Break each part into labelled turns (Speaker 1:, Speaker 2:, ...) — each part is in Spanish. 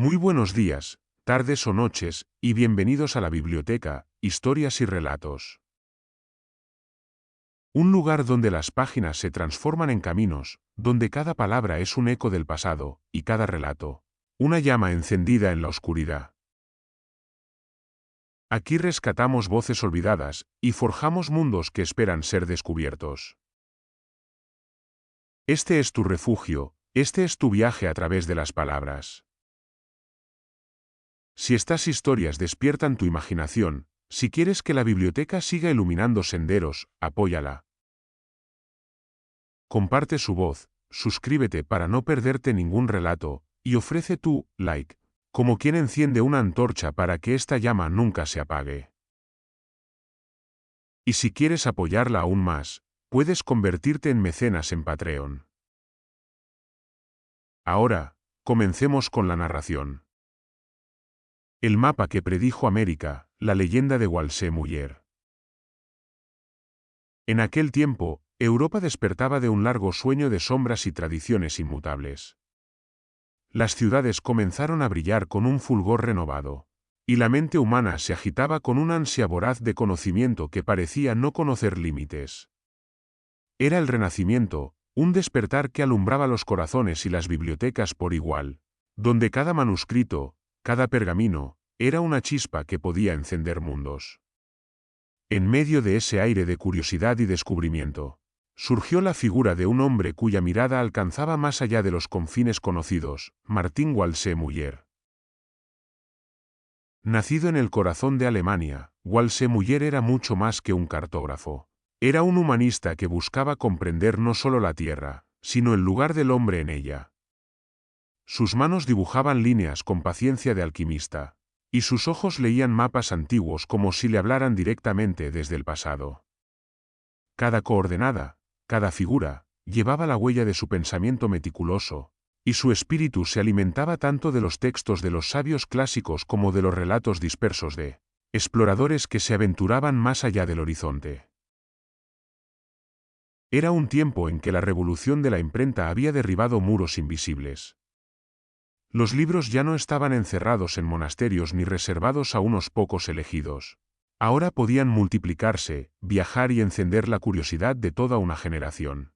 Speaker 1: Muy buenos días, tardes o noches, y bienvenidos a la biblioteca, Historias y Relatos. Un lugar donde las páginas se transforman en caminos, donde cada palabra es un eco del pasado, y cada relato, una llama encendida en la oscuridad. Aquí rescatamos voces olvidadas, y forjamos mundos que esperan ser descubiertos. Este es tu refugio, este es tu viaje a través de las palabras. Si estas historias despiertan tu imaginación, si quieres que la biblioteca siga iluminando senderos, apóyala. Comparte su voz, suscríbete para no perderte ningún relato, y ofrece tu like, como quien enciende una antorcha para que esta llama nunca se apague. Y si quieres apoyarla aún más, puedes convertirte en mecenas en Patreon. Ahora, comencemos con la narración. El mapa que predijo América, la leyenda de Walse Muller. En aquel tiempo, Europa despertaba de un largo sueño de sombras y tradiciones inmutables. Las ciudades comenzaron a brillar con un fulgor renovado, y la mente humana se agitaba con una ansia voraz de conocimiento que parecía no conocer límites. Era el Renacimiento, un despertar que alumbraba los corazones y las bibliotecas por igual, donde cada manuscrito, cada pergamino, era una chispa que podía encender mundos. En medio de ese aire de curiosidad y descubrimiento, surgió la figura de un hombre cuya mirada alcanzaba más allá de los confines conocidos, Martin Walse Muller. Nacido en el corazón de Alemania, Walse Muller era mucho más que un cartógrafo. Era un humanista que buscaba comprender no solo la tierra, sino el lugar del hombre en ella. Sus manos dibujaban líneas con paciencia de alquimista, y sus ojos leían mapas antiguos como si le hablaran directamente desde el pasado. Cada coordenada, cada figura, llevaba la huella de su pensamiento meticuloso, y su espíritu se alimentaba tanto de los textos de los sabios clásicos como de los relatos dispersos de exploradores que se aventuraban más allá del horizonte. Era un tiempo en que la revolución de la imprenta había derribado muros invisibles. Los libros ya no estaban encerrados en monasterios ni reservados a unos pocos elegidos. Ahora podían multiplicarse, viajar y encender la curiosidad de toda una generación.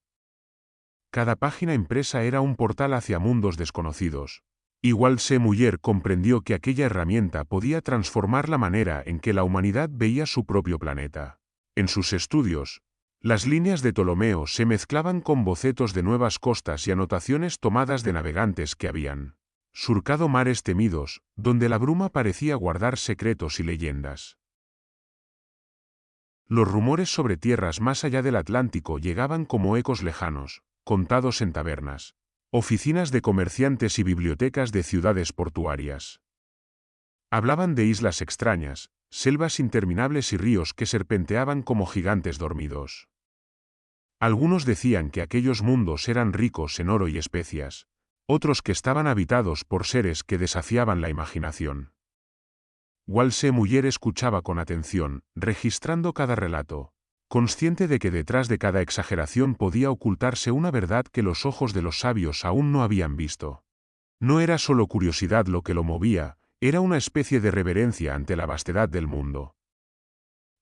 Speaker 1: Cada página impresa era un portal hacia mundos desconocidos. Y Walse Muller comprendió que aquella herramienta podía transformar la manera en que la humanidad veía su propio planeta. En sus estudios, las líneas de Ptolomeo se mezclaban con bocetos de nuevas costas y anotaciones tomadas de navegantes que habían surcado mares temidos, donde la bruma parecía guardar secretos y leyendas. Los rumores sobre tierras más allá del Atlántico llegaban como ecos lejanos, contados en tabernas, oficinas de comerciantes y bibliotecas de ciudades portuarias. Hablaban de islas extrañas, selvas interminables y ríos que serpenteaban como gigantes dormidos. Algunos decían que aquellos mundos eran ricos en oro y especias, otros que estaban habitados por seres que desafiaban la imaginación. Walse Muller escuchaba con atención, registrando cada relato, consciente de que detrás de cada exageración podía ocultarse una verdad que los ojos de los sabios aún no habían visto. No era solo curiosidad lo que lo movía, era una especie de reverencia ante la vastedad del mundo.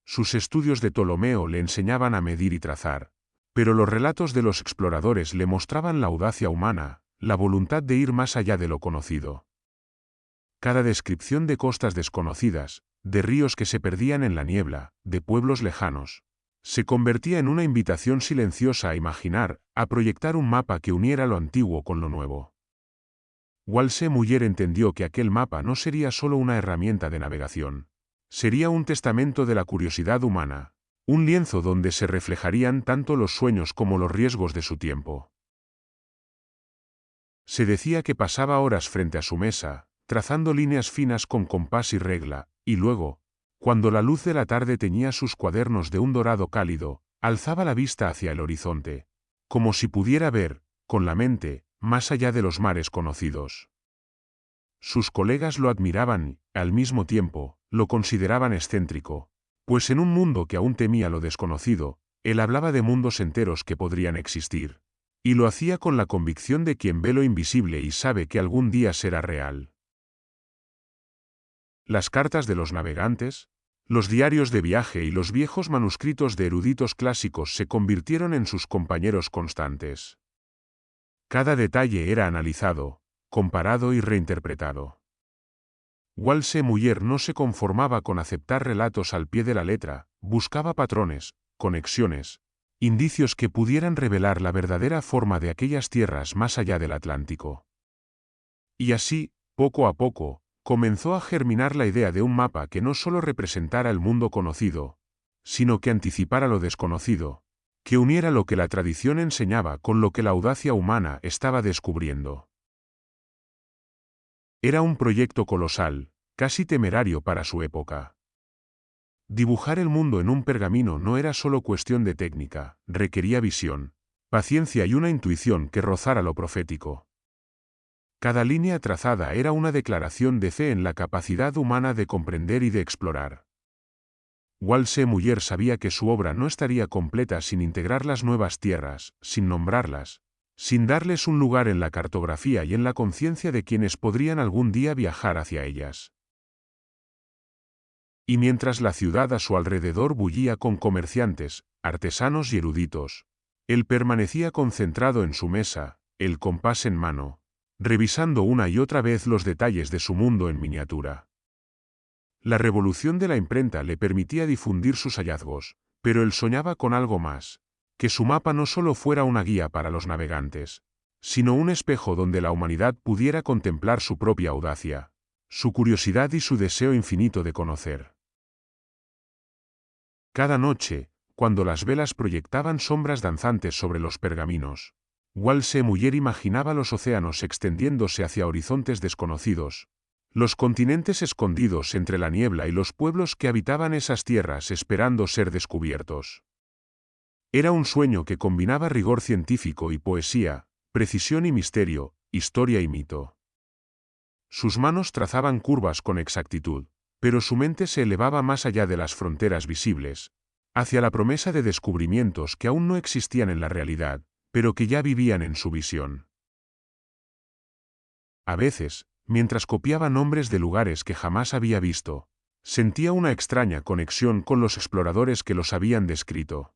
Speaker 1: Sus estudios de Ptolomeo le enseñaban a medir y trazar, pero los relatos de los exploradores le mostraban la audacia humana, la voluntad de ir más allá de lo conocido. Cada descripción de costas desconocidas, de ríos que se perdían en la niebla, de pueblos lejanos, se convertía en una invitación silenciosa a imaginar, a proyectar un mapa que uniera lo antiguo con lo nuevo. Walse Muller entendió que aquel mapa no sería solo una herramienta de navegación, sería un testamento de la curiosidad humana, un lienzo donde se reflejarían tanto los sueños como los riesgos de su tiempo. Se decía que pasaba horas frente a su mesa, trazando líneas finas con compás y regla, y luego, cuando la luz de la tarde teñía sus cuadernos de un dorado cálido, alzaba la vista hacia el horizonte, como si pudiera ver, con la mente, más allá de los mares conocidos. Sus colegas lo admiraban y, al mismo tiempo, lo consideraban excéntrico, pues en un mundo que aún temía lo desconocido, él hablaba de mundos enteros que podrían existir. Y lo hacía con la convicción de quien ve lo invisible y sabe que algún día será real. Las cartas de los navegantes, los diarios de viaje y los viejos manuscritos de eruditos clásicos se convirtieron en sus compañeros constantes. Cada detalle era analizado, comparado y reinterpretado. Walse Muller no se conformaba con aceptar relatos al pie de la letra, buscaba patrones, conexiones, indicios que pudieran revelar la verdadera forma de aquellas tierras más allá del Atlántico. Y así, poco a poco, comenzó a germinar la idea de un mapa que no solo representara el mundo conocido, sino que anticipara lo desconocido, que uniera lo que la tradición enseñaba con lo que la audacia humana estaba descubriendo. Era un proyecto colosal, casi temerario para su época. Dibujar el mundo en un pergamino no era solo cuestión de técnica, requería visión, paciencia y una intuición que rozara lo profético. Cada línea trazada era una declaración de fe en la capacidad humana de comprender y de explorar. Walse Muller sabía que su obra no estaría completa sin integrar las nuevas tierras, sin nombrarlas, sin darles un lugar en la cartografía y en la conciencia de quienes podrían algún día viajar hacia ellas. Y mientras la ciudad a su alrededor bullía con comerciantes, artesanos y eruditos, él permanecía concentrado en su mesa, el compás en mano, revisando una y otra vez los detalles de su mundo en miniatura. La revolución de la imprenta le permitía difundir sus hallazgos, pero él soñaba con algo más, que su mapa no solo fuera una guía para los navegantes, sino un espejo donde la humanidad pudiera contemplar su propia audacia, su curiosidad y su deseo infinito de conocer. Cada noche, cuando las velas proyectaban sombras danzantes sobre los pergaminos, Walse Muller imaginaba los océanos extendiéndose hacia horizontes desconocidos, los continentes escondidos entre la niebla y los pueblos que habitaban esas tierras esperando ser descubiertos. Era un sueño que combinaba rigor científico y poesía, precisión y misterio, historia y mito. Sus manos trazaban curvas con exactitud, pero su mente se elevaba más allá de las fronteras visibles, hacia la promesa de descubrimientos que aún no existían en la realidad, pero que ya vivían en su visión. A veces, mientras copiaba nombres de lugares que jamás había visto, sentía una extraña conexión con los exploradores que los habían descrito.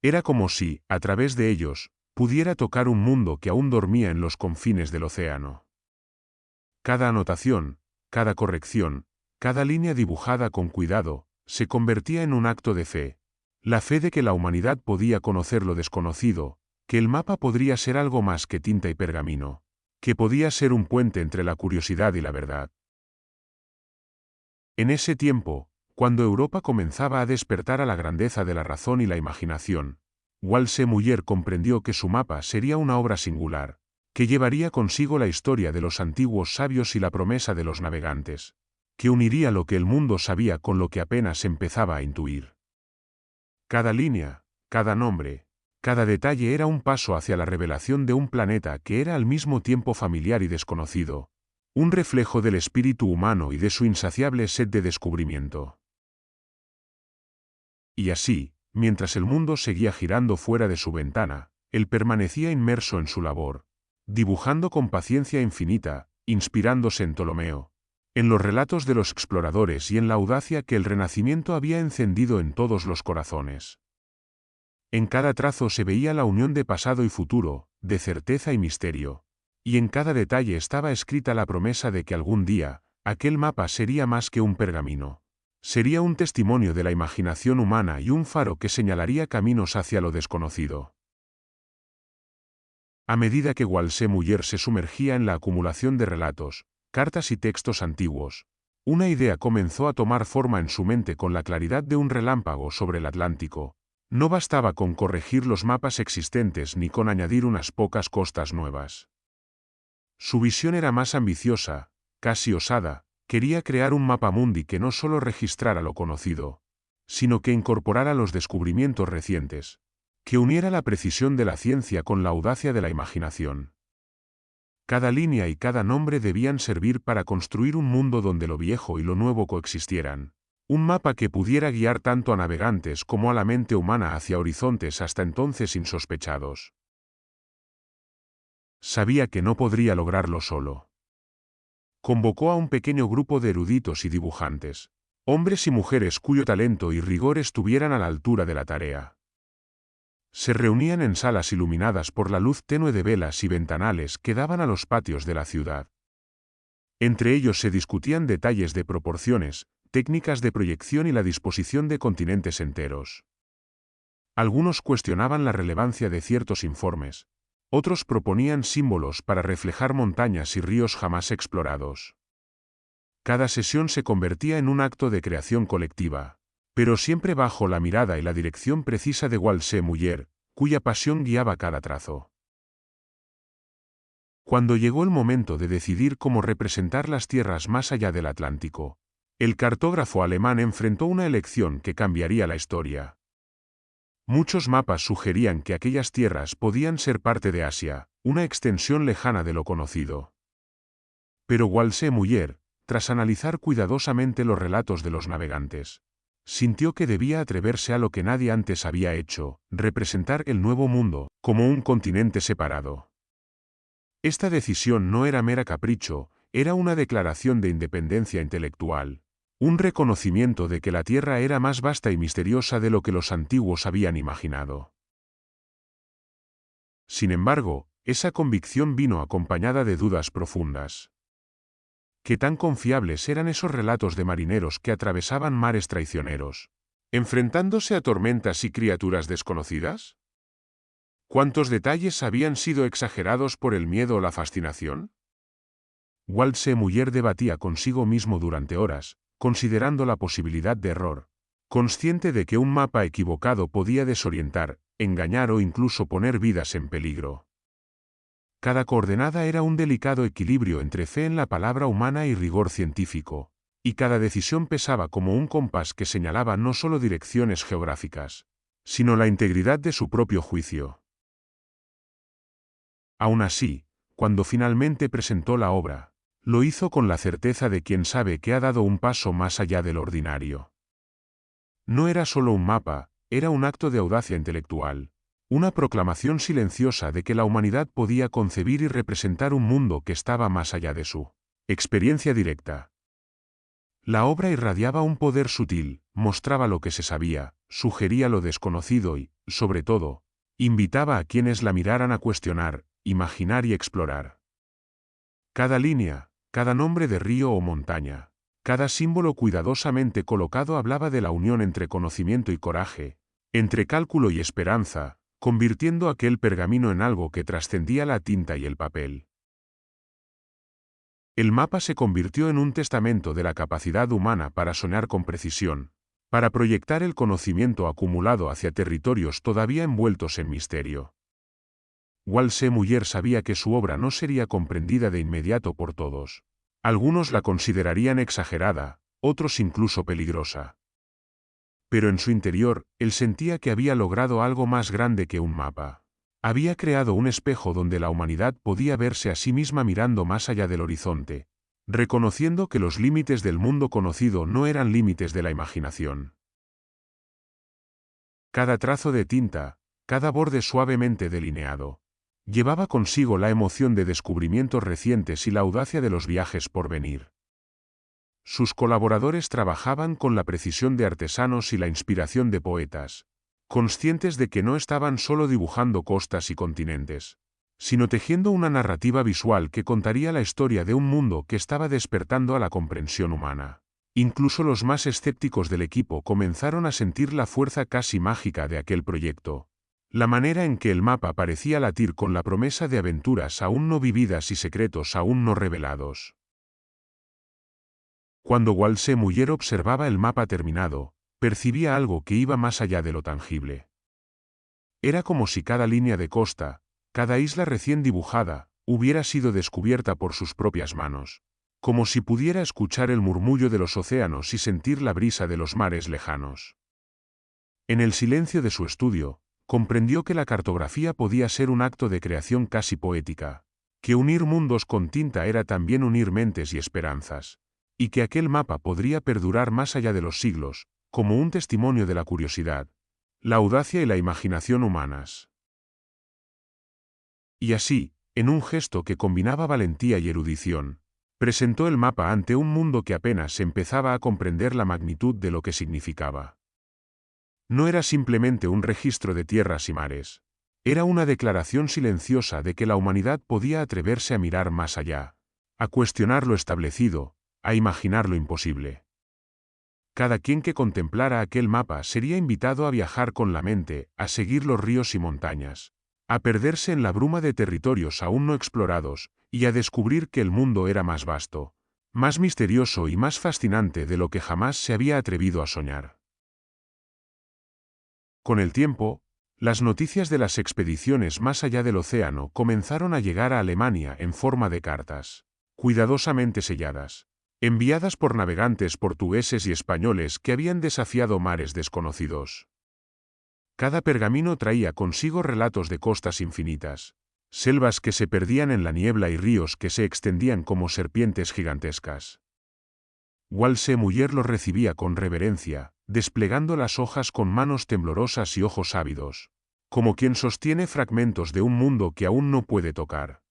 Speaker 1: Era como si, a través de ellos, pudiera tocar un mundo que aún dormía en los confines del océano. Cada anotación, cada corrección, cada línea dibujada con cuidado, se convertía en un acto de fe, la fe de que la humanidad podía conocer lo desconocido, que el mapa podría ser algo más que tinta y pergamino, que podía ser un puente entre la curiosidad y la verdad. En ese tiempo, cuando Europa comenzaba a despertar a la grandeza de la razón y la imaginación, Walse Muller comprendió que su mapa sería una obra singular, que llevaría consigo la historia de los antiguos sabios y la promesa de los navegantes, que uniría lo que el mundo sabía con lo que apenas empezaba a intuir. Cada línea, cada nombre, cada detalle era un paso hacia la revelación de un planeta que era al mismo tiempo familiar y desconocido, un reflejo del espíritu humano y de su insaciable sed de descubrimiento. Y así, mientras el mundo seguía girando fuera de su ventana, él permanecía inmerso en su labor, dibujando con paciencia infinita, inspirándose en Ptolomeo, en los relatos de los exploradores y en la audacia que el Renacimiento había encendido en todos los corazones. En cada trazo se veía la unión de pasado y futuro, de certeza y misterio, y en cada detalle estaba escrita la promesa de que algún día, aquel mapa sería más que un pergamino. Sería un testimonio de la imaginación humana y un faro que señalaría caminos hacia lo desconocido. A medida que Walse Muller se sumergía en la acumulación de relatos, cartas y textos antiguos, una idea comenzó a tomar forma en su mente con la claridad de un relámpago sobre el Atlántico. No bastaba con corregir los mapas existentes ni con añadir unas pocas costas nuevas. Su visión era más ambiciosa, casi osada, quería crear un mapamundi que no solo registrara lo conocido, sino que incorporara los descubrimientos recientes, que uniera la precisión de la ciencia con la audacia de la imaginación. Cada línea y cada nombre debían servir para construir un mundo donde lo viejo y lo nuevo coexistieran. Un mapa que pudiera guiar tanto a navegantes como a la mente humana hacia horizontes hasta entonces insospechados. Sabía que no podría lograrlo solo. Convocó a un pequeño grupo de eruditos y dibujantes, hombres y mujeres cuyo talento y rigor estuvieran a la altura de la tarea. Se reunían en salas iluminadas por la luz tenue de velas y ventanales que daban a los patios de la ciudad. Entre ellos se discutían detalles de proporciones, técnicas de proyección y la disposición de continentes enteros. Algunos cuestionaban la relevancia de ciertos informes, otros proponían símbolos para reflejar montañas y ríos jamás explorados. Cada sesión se convertía en un acto de creación colectiva, pero siempre bajo la mirada y la dirección precisa de Walse Muller, cuya pasión guiaba cada trazo. Cuando llegó el momento de decidir cómo representar las tierras más allá del Atlántico, el cartógrafo alemán enfrentó una elección que cambiaría la historia. Muchos mapas sugerían que aquellas tierras podían ser parte de Asia, una extensión lejana de lo conocido. Pero Walse Muller, tras analizar cuidadosamente los relatos de los navegantes, sintió que debía atreverse a lo que nadie antes había hecho, representar el Nuevo Mundo, como un continente separado. Esta decisión no era mera capricho, era una declaración de independencia intelectual, un reconocimiento de que la Tierra era más vasta y misteriosa de lo que los antiguos habían imaginado. Sin embargo, esa convicción vino acompañada de dudas profundas. ¿Qué tan confiables eran esos relatos de marineros que atravesaban mares traicioneros, enfrentándose a tormentas y criaturas desconocidas? ¿Cuántos detalles habían sido exagerados por el miedo o la fascinación? Walse Muller debatía consigo mismo durante horas, considerando la posibilidad de error, consciente de que un mapa equivocado podía desorientar, engañar o incluso poner vidas en peligro. Cada coordenada era un delicado equilibrio entre fe en la palabra humana y rigor científico, y cada decisión pesaba como un compás que señalaba no solo direcciones geográficas, sino la integridad de su propio juicio. Aún así, cuando finalmente presentó la obra, lo hizo con la certeza de quien sabe que ha dado un paso más allá del ordinario. No era solo un mapa, era un acto de audacia intelectual, una proclamación silenciosa de que la humanidad podía concebir y representar un mundo que estaba más allá de su experiencia directa. La obra irradiaba un poder sutil, mostraba lo que se sabía, sugería lo desconocido y, sobre todo, invitaba a quienes la miraran a cuestionar, imaginar y explorar. Cada línea, cada nombre de río o montaña, cada símbolo cuidadosamente colocado hablaba de la unión entre conocimiento y coraje, entre cálculo y esperanza, convirtiendo aquel pergamino en algo que trascendía la tinta y el papel. El mapa se convirtió en un testamento de la capacidad humana para soñar con precisión, para proyectar el conocimiento acumulado hacia territorios todavía envueltos en misterio. Walse Muller sabía que su obra no sería comprendida de inmediato por todos. Algunos la considerarían exagerada, otros incluso peligrosa. Pero en su interior, él sentía que había logrado algo más grande que un mapa. Había creado un espejo donde la humanidad podía verse a sí misma mirando más allá del horizonte, reconociendo que los límites del mundo conocido no eran límites de la imaginación. Cada trazo de tinta, cada borde suavemente delineado, llevaba consigo la emoción de descubrimientos recientes y la audacia de los viajes por venir. Sus colaboradores trabajaban con la precisión de artesanos y la inspiración de poetas, conscientes de que no estaban solo dibujando costas y continentes, sino tejiendo una narrativa visual que contaría la historia de un mundo que estaba despertando a la comprensión humana. Incluso los más escépticos del equipo comenzaron a sentir la fuerza casi mágica de aquel proyecto. La manera en que el mapa parecía latir con la promesa de aventuras aún no vividas y secretos aún no revelados. Cuando Walse Muller observaba el mapa terminado, percibía algo que iba más allá de lo tangible. Era como si cada línea de costa, cada isla recién dibujada, hubiera sido descubierta por sus propias manos, como si pudiera escuchar el murmullo de los océanos y sentir la brisa de los mares lejanos. En el silencio de su estudio, comprendió que la cartografía podía ser un acto de creación casi poética, que unir mundos con tinta era también unir mentes y esperanzas, y que aquel mapa podría perdurar más allá de los siglos, como un testimonio de la curiosidad, la audacia y la imaginación humanas. Y así, en un gesto que combinaba valentía y erudición, Presentó el mapa ante un mundo que apenas empezaba a comprender la magnitud de lo que significaba. No era simplemente un registro de tierras y mares. Era una declaración silenciosa de que la humanidad podía atreverse a mirar más allá, a cuestionar lo establecido, a imaginar lo imposible. Cada quien que contemplara aquel mapa sería invitado a viajar con la mente, a seguir los ríos y montañas, a perderse en la bruma de territorios aún no explorados, y a descubrir que el mundo era más vasto, más misterioso y más fascinante de lo que jamás se había atrevido a soñar. Con el tiempo, las noticias de las expediciones más allá del océano comenzaron a llegar a Alemania en forma de cartas, cuidadosamente selladas, enviadas por navegantes portugueses y españoles que habían desafiado mares desconocidos. Cada pergamino traía consigo relatos de costas infinitas, selvas que se perdían en la niebla y ríos que se extendían como serpientes gigantescas. Walse Muller los recibía con reverencia, desplegando las hojas con manos temblorosas y ojos ávidos, como quien sostiene fragmentos de un mundo que aún no puede tocar.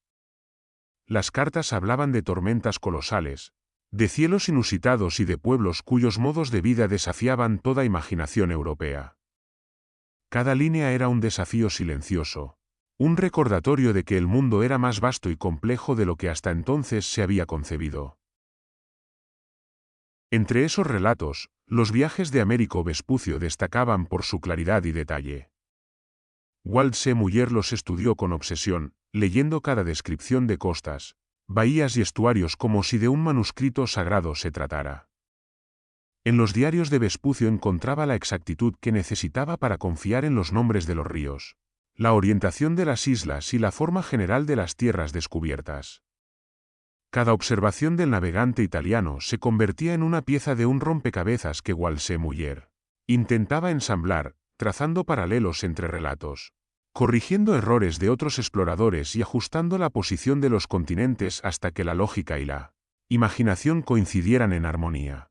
Speaker 1: Las cartas hablaban de tormentas colosales, de cielos inusitados y de pueblos cuyos modos de vida desafiaban toda imaginación europea. Cada línea era un desafío silencioso, un recordatorio de que el mundo era más vasto y complejo de lo que hasta entonces se había concebido. Entre esos relatos, los viajes de Américo Vespucio destacaban por su claridad y detalle. Walse Muller los estudió con obsesión, leyendo cada descripción de costas, bahías y estuarios como si de un manuscrito sagrado se tratara. En los diarios de Vespucio encontraba la exactitud que necesitaba para confiar en los nombres de los ríos, la orientación de las islas y la forma general de las tierras descubiertas. Cada observación del navegante italiano se convertía en una pieza de un rompecabezas que Walse Muller intentaba ensamblar, trazando paralelos entre relatos, corrigiendo errores de otros exploradores y ajustando la posición de los continentes hasta que la lógica y la imaginación coincidieran en armonía.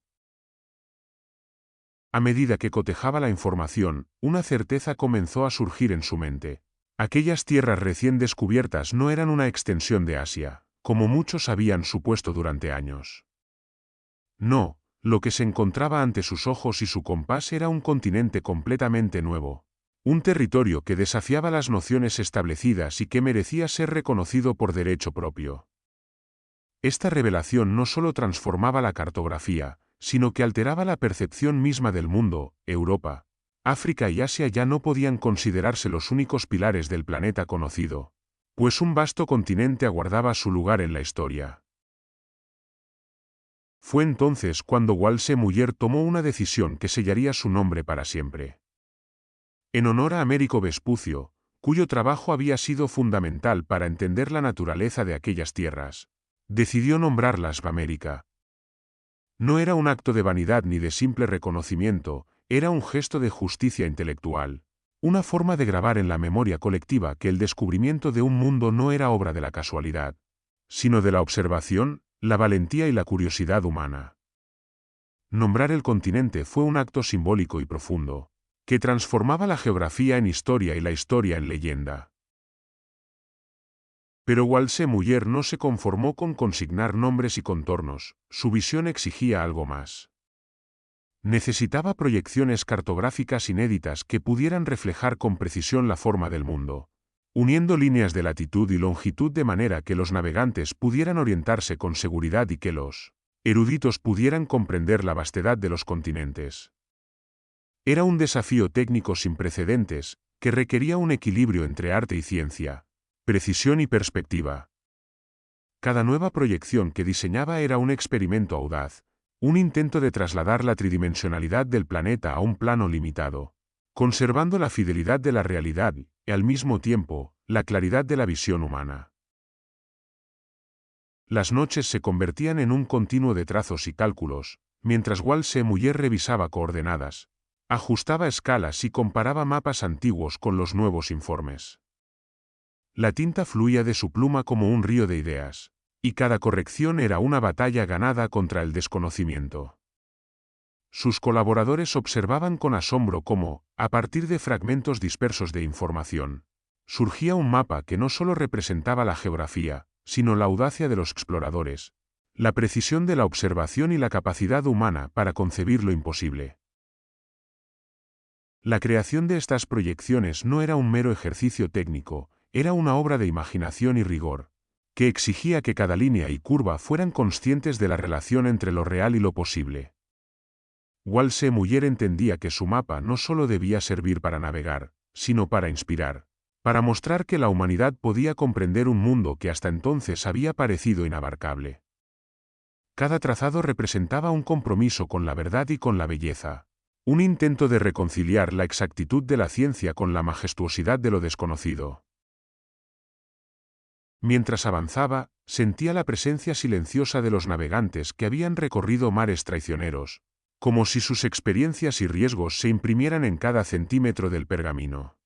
Speaker 1: A medida que cotejaba la información, una certeza comenzó a surgir en su mente. Aquellas tierras recién descubiertas no eran una extensión de Asia, como muchos habían supuesto durante años. No, lo que se encontraba ante sus ojos y su compás era un continente completamente nuevo, un territorio que desafiaba las nociones establecidas y que merecía ser reconocido por derecho propio. Esta revelación no solo transformaba la cartografía, sino que alteraba la percepción misma del mundo. Europa, África y Asia ya no podían considerarse los únicos pilares del planeta conocido, pues un vasto continente aguardaba su lugar en la historia. Fue entonces cuando Walse Muller tomó una decisión que sellaría su nombre para siempre. En honor a Américo Vespucio, cuyo trabajo había sido fundamental para entender la naturaleza de aquellas tierras, decidió nombrarlas Bamérica. No era un acto de vanidad ni de simple reconocimiento, era un gesto de justicia intelectual, una forma de grabar en la memoria colectiva que el descubrimiento de un mundo no era obra de la casualidad, sino de la observación, la valentía y la curiosidad humana. Nombrar el continente fue un acto simbólico y profundo, que transformaba la geografía en historia y la historia en leyenda. Pero Walse Muller no se conformó con consignar nombres y contornos, su visión exigía algo más. Necesitaba proyecciones cartográficas inéditas que pudieran reflejar con precisión la forma del mundo, uniendo líneas de latitud y longitud de manera que los navegantes pudieran orientarse con seguridad y que los eruditos pudieran comprender la vastedad de los continentes. Era un desafío técnico sin precedentes, que requería un equilibrio entre arte y ciencia, precisión y perspectiva. Cada nueva proyección que diseñaba era un experimento audaz, un intento de trasladar la tridimensionalidad del planeta a un plano limitado, conservando la fidelidad de la realidad y, al mismo tiempo, la claridad de la visión humana. Las noches se convertían en un continuo de trazos y cálculos, mientras Walse Muller revisaba coordenadas, ajustaba escalas y comparaba mapas antiguos con los nuevos informes. La tinta fluía de su pluma como un río de ideas, y cada corrección era una batalla ganada contra el desconocimiento. Sus colaboradores observaban con asombro cómo, a partir de fragmentos dispersos de información, surgía un mapa que no solo representaba la geografía, sino la audacia de los exploradores, la precisión de la observación y la capacidad humana para concebir lo imposible. La creación de estas proyecciones no era un mero ejercicio técnico, era una obra de imaginación y rigor, que exigía que cada línea y curva fueran conscientes de la relación entre lo real y lo posible. Walse Muller entendía que su mapa no solo debía servir para navegar, sino para inspirar, para mostrar que la humanidad podía comprender un mundo que hasta entonces había parecido inabarcable. Cada trazado representaba un compromiso con la verdad y con la belleza, un intento de reconciliar la exactitud de la ciencia con la majestuosidad de lo desconocido. Mientras avanzaba, sentía la presencia silenciosa de los navegantes que habían recorrido mares traicioneros, como si sus experiencias y riesgos se imprimieran en cada centímetro del pergamino.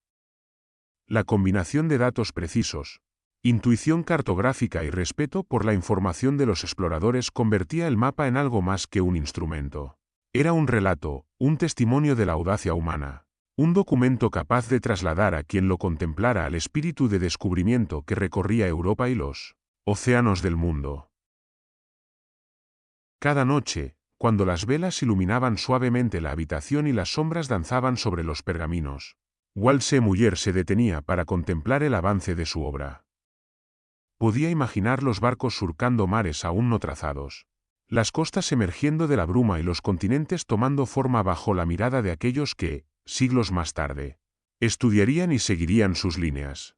Speaker 1: La combinación de datos precisos, intuición cartográfica y respeto por la información de los exploradores convertía el mapa en algo más que un instrumento. Era un relato, un testimonio de la audacia humana, un documento capaz de trasladar a quien lo contemplara al espíritu de descubrimiento que recorría Europa y los océanos del mundo. Cada noche, cuando las velas iluminaban suavemente la habitación y las sombras danzaban sobre los pergaminos, Walse Muller se detenía para contemplar el avance de su obra. Podía imaginar los barcos surcando mares aún no trazados, las costas emergiendo de la bruma y los continentes tomando forma bajo la mirada de aquellos que, siglos más tarde, estudiarían y seguirían sus líneas.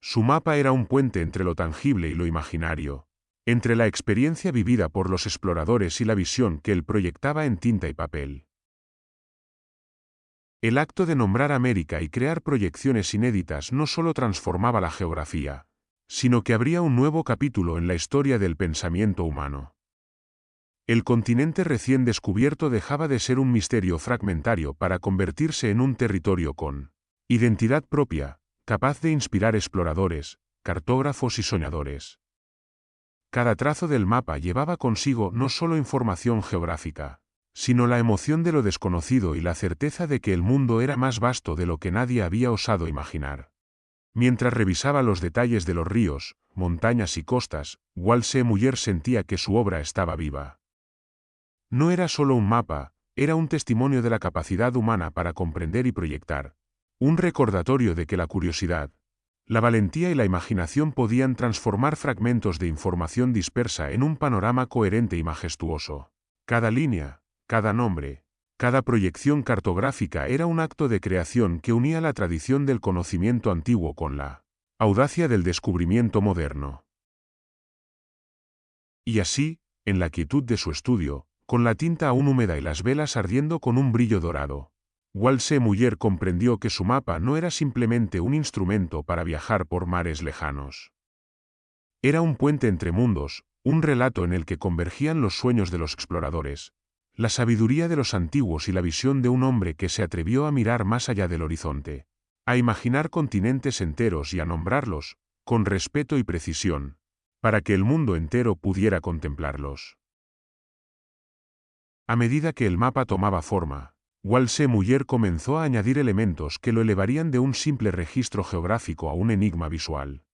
Speaker 1: Su mapa era un puente entre lo tangible y lo imaginario, entre la experiencia vivida por los exploradores y la visión que él proyectaba en tinta y papel. El acto de nombrar América y crear proyecciones inéditas no solo transformaba la geografía, sino que abría un nuevo capítulo en la historia del pensamiento humano. El continente recién descubierto dejaba de ser un misterio fragmentario para convertirse en un territorio con identidad propia, capaz de inspirar exploradores, cartógrafos y soñadores. Cada trazo del mapa llevaba consigo no solo información geográfica, sino la emoción de lo desconocido y la certeza de que el mundo era más vasto de lo que nadie había osado imaginar. Mientras revisaba los detalles de los ríos, montañas y costas, Walse Muller sentía que su obra estaba viva. No era solo un mapa, era un testimonio de la capacidad humana para comprender y proyectar, un recordatorio de que la curiosidad, la valentía y la imaginación podían transformar fragmentos de información dispersa en un panorama coherente y majestuoso. Cada línea, cada nombre, cada proyección cartográfica era un acto de creación que unía la tradición del conocimiento antiguo con la audacia del descubrimiento moderno. Y así, en la quietud de su estudio, con la tinta aún húmeda y las velas ardiendo con un brillo dorado, Walse Muller comprendió que su mapa no era simplemente un instrumento para viajar por mares lejanos. Era un puente entre mundos, un relato en el que convergían los sueños de los exploradores, la sabiduría de los antiguos y la visión de un hombre que se atrevió a mirar más allá del horizonte, a imaginar continentes enteros y a nombrarlos, con respeto y precisión, para que el mundo entero pudiera contemplarlos. A medida que el mapa tomaba forma, Walse Muller comenzó a añadir elementos que lo elevarían de un simple registro geográfico a un enigma visual.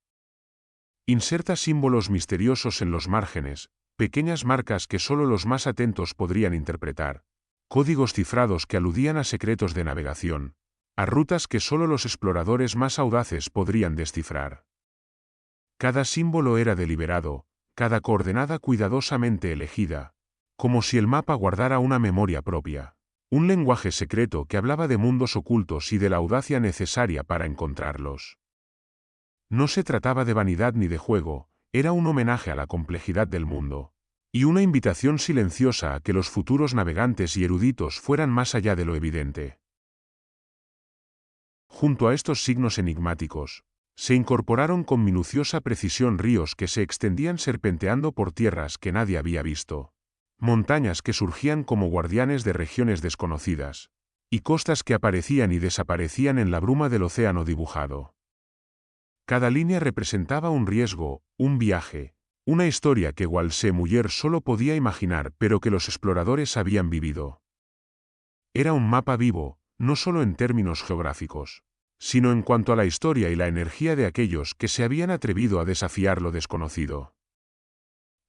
Speaker 1: Inserta símbolos misteriosos en los márgenes, pequeñas marcas que solo los más atentos podrían interpretar, códigos cifrados que aludían a secretos de navegación, a rutas que solo los exploradores más audaces podrían descifrar. Cada símbolo era deliberado, cada coordenada cuidadosamente elegida, como si el mapa guardara una memoria propia, un lenguaje secreto que hablaba de mundos ocultos y de la audacia necesaria para encontrarlos. No se trataba de vanidad ni de juego, era un homenaje a la complejidad del mundo, y una invitación silenciosa a que los futuros navegantes y eruditos fueran más allá de lo evidente. Junto a estos signos enigmáticos, se incorporaron con minuciosa precisión ríos que se extendían serpenteando por tierras que nadie había visto, montañas que surgían como guardianes de regiones desconocidas, y costas que aparecían y desaparecían en la bruma del océano dibujado. Cada línea representaba un riesgo, un viaje, una historia que Walse Muller solo podía imaginar pero que los exploradores habían vivido. Era un mapa vivo, no solo en términos geográficos, sino en cuanto a la historia y la energía de aquellos que se habían atrevido a desafiar lo desconocido.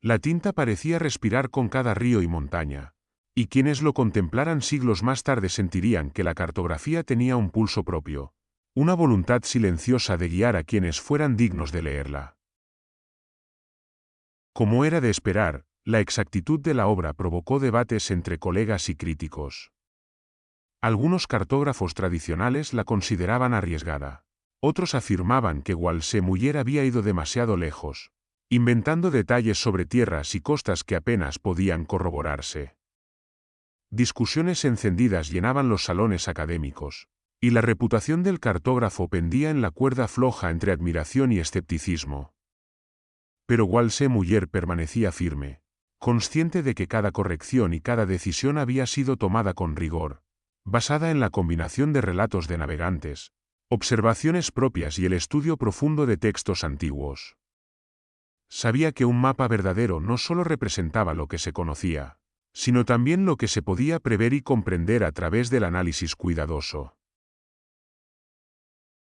Speaker 1: La tinta parecía respirar con cada río y montaña, y quienes lo contemplaran siglos más tarde sentirían que la cartografía tenía un pulso propio, una voluntad silenciosa de guiar a quienes fueran dignos de leerla. Como era de esperar, la exactitud de la obra provocó debates entre colegas y críticos. Algunos cartógrafos tradicionales la consideraban arriesgada. Otros afirmaban que Walse Muller había ido demasiado lejos, inventando detalles sobre tierras y costas que apenas podían corroborarse. Discusiones encendidas llenaban los salones académicos, y la reputación del cartógrafo pendía en la cuerda floja entre admiración y escepticismo. Pero Walse Muller permanecía firme, consciente de que cada corrección y cada decisión había sido tomada con rigor, basada en la combinación de relatos de navegantes, observaciones propias y el estudio profundo de textos antiguos. Sabía que un mapa verdadero no solo representaba lo que se conocía, sino también lo que se podía prever y comprender a través del análisis cuidadoso.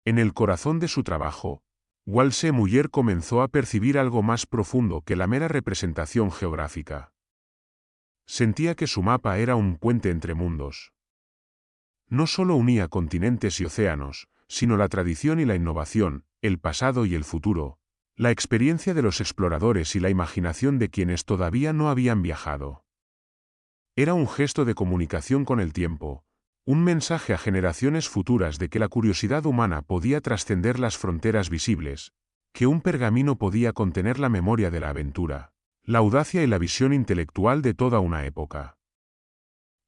Speaker 1: En el corazón de su trabajo, Walse Muller comenzó a percibir algo más profundo que la mera representación geográfica. Sentía que su mapa era un puente entre mundos. No solo unía continentes y océanos, sino la tradición y la innovación, el pasado y el futuro, la experiencia de los exploradores y la imaginación de quienes todavía no habían viajado. Era un gesto de comunicación con el tiempo, un mensaje a generaciones futuras de que la curiosidad humana podía trascender las fronteras visibles, que un pergamino podía contener la memoria de la aventura, la audacia y la visión intelectual de toda una época.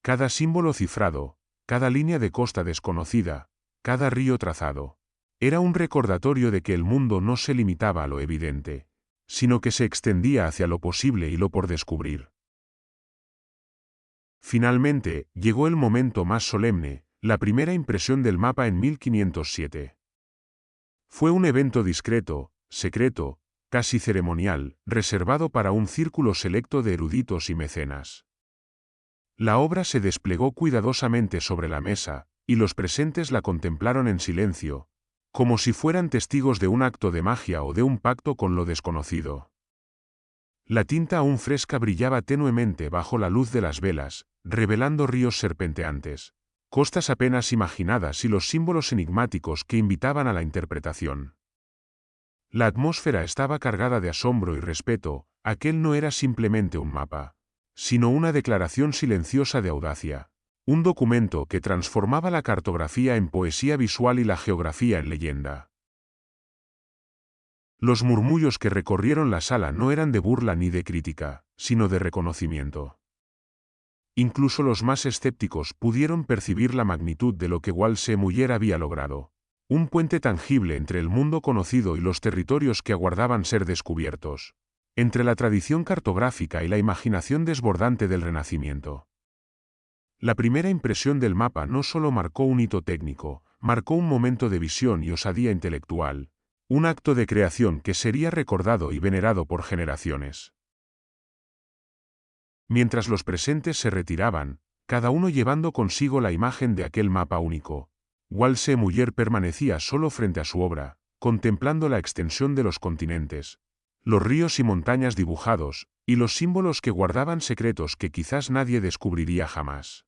Speaker 1: Cada símbolo cifrado, cada línea de costa desconocida, cada río trazado, era un recordatorio de que el mundo no se limitaba a lo evidente, sino que se extendía hacia lo posible y lo por descubrir. Finalmente, llegó el momento más solemne, la primera impresión del mapa en 1507. Fue un evento discreto, secreto, casi ceremonial, reservado para un círculo selecto de eruditos y mecenas. La obra se desplegó cuidadosamente sobre la mesa, y los presentes la contemplaron en silencio, como si fueran testigos de un acto de magia o de un pacto con lo desconocido. La tinta aún fresca brillaba tenuemente bajo la luz de las velas, revelando ríos serpenteantes, costas apenas imaginadas y los símbolos enigmáticos que invitaban a la interpretación. La atmósfera estaba cargada de asombro y respeto, aquel no era simplemente un mapa, sino una declaración silenciosa de audacia, un documento que transformaba la cartografía en poesía visual y la geografía en leyenda. Los murmullos que recorrieron la sala no eran de burla ni de crítica, sino de reconocimiento. Incluso los más escépticos pudieron percibir la magnitud de lo que Walse Muller había logrado, un puente tangible entre el mundo conocido y los territorios que aguardaban ser descubiertos, entre la tradición cartográfica y la imaginación desbordante del Renacimiento. La primera impresión del mapa no solo marcó un hito técnico, marcó un momento de visión y osadía intelectual, un acto de creación que sería recordado y venerado por generaciones. Mientras los presentes se retiraban, cada uno llevando consigo la imagen de aquel mapa único, Walse Muller permanecía solo frente a su obra, contemplando la extensión de los continentes, los ríos y montañas dibujados, y los símbolos que guardaban secretos que quizás nadie descubriría jamás.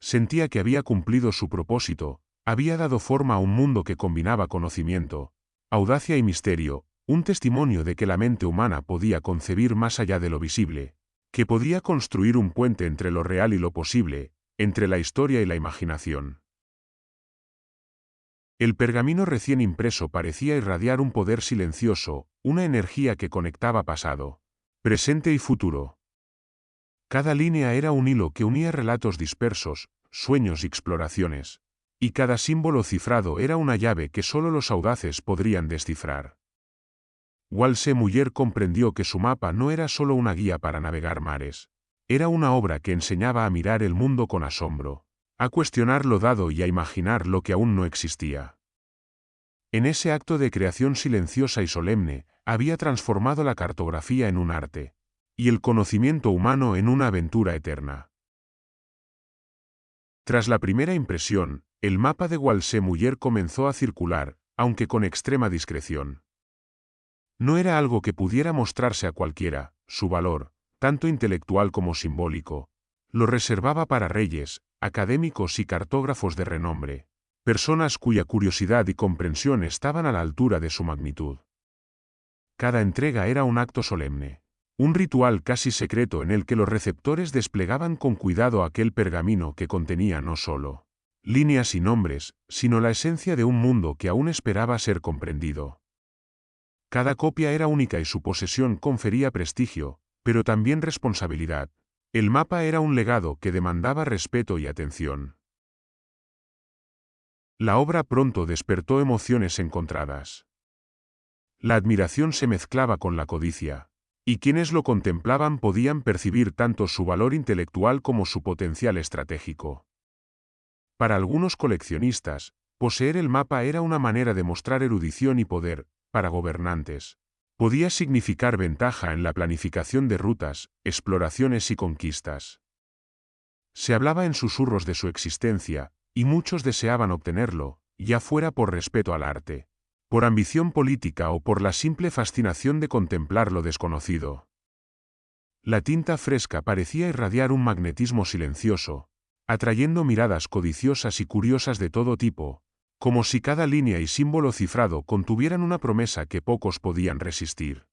Speaker 1: Sentía que había cumplido su propósito, había dado forma a un mundo que combinaba conocimiento, audacia y misterio, un testimonio de que la mente humana podía concebir más allá de lo visible, que podía construir un puente entre lo real y lo posible, entre la historia y la imaginación. El pergamino recién impreso parecía irradiar un poder silencioso, una energía que conectaba pasado, presente y futuro. Cada línea era un hilo que unía relatos dispersos, sueños y exploraciones, y cada símbolo cifrado era una llave que solo los audaces podrían descifrar. Walse Muller comprendió que su mapa no era solo una guía para navegar mares, era una obra que enseñaba a mirar el mundo con asombro, a cuestionar lo dado y a imaginar lo que aún no existía. En ese acto de creación silenciosa y solemne, había transformado la cartografía en un arte, y el conocimiento humano en una aventura eterna. Tras la primera impresión, el mapa de Walse Muller comenzó a circular, aunque con extrema discreción. No era algo que pudiera mostrarse a cualquiera, su valor, tanto intelectual como simbólico, lo reservaba para reyes, académicos y cartógrafos de renombre, personas cuya curiosidad y comprensión estaban a la altura de su magnitud. Cada entrega era un acto solemne, un ritual casi secreto en el que los receptores desplegaban con cuidado aquel pergamino que contenía no solo líneas y nombres, sino la esencia de un mundo que aún esperaba ser comprendido. Cada copia era única y su posesión confería prestigio, pero también responsabilidad. El mapa era un legado que demandaba respeto y atención. La obra pronto despertó emociones encontradas. La admiración se mezclaba con la codicia, y quienes lo contemplaban podían percibir tanto su valor intelectual como su potencial estratégico. Para algunos coleccionistas, poseer el mapa era una manera de mostrar erudición y poder. Para gobernantes, podía significar ventaja en la planificación de rutas, exploraciones y conquistas. Se hablaba en susurros de su existencia, y muchos deseaban obtenerlo, ya fuera por respeto al arte, por ambición política o por la simple fascinación de contemplar lo desconocido. La tinta fresca parecía irradiar un magnetismo silencioso, atrayendo miradas codiciosas y curiosas de todo tipo, como si cada línea y símbolo cifrado contuvieran una promesa que pocos podían resistir.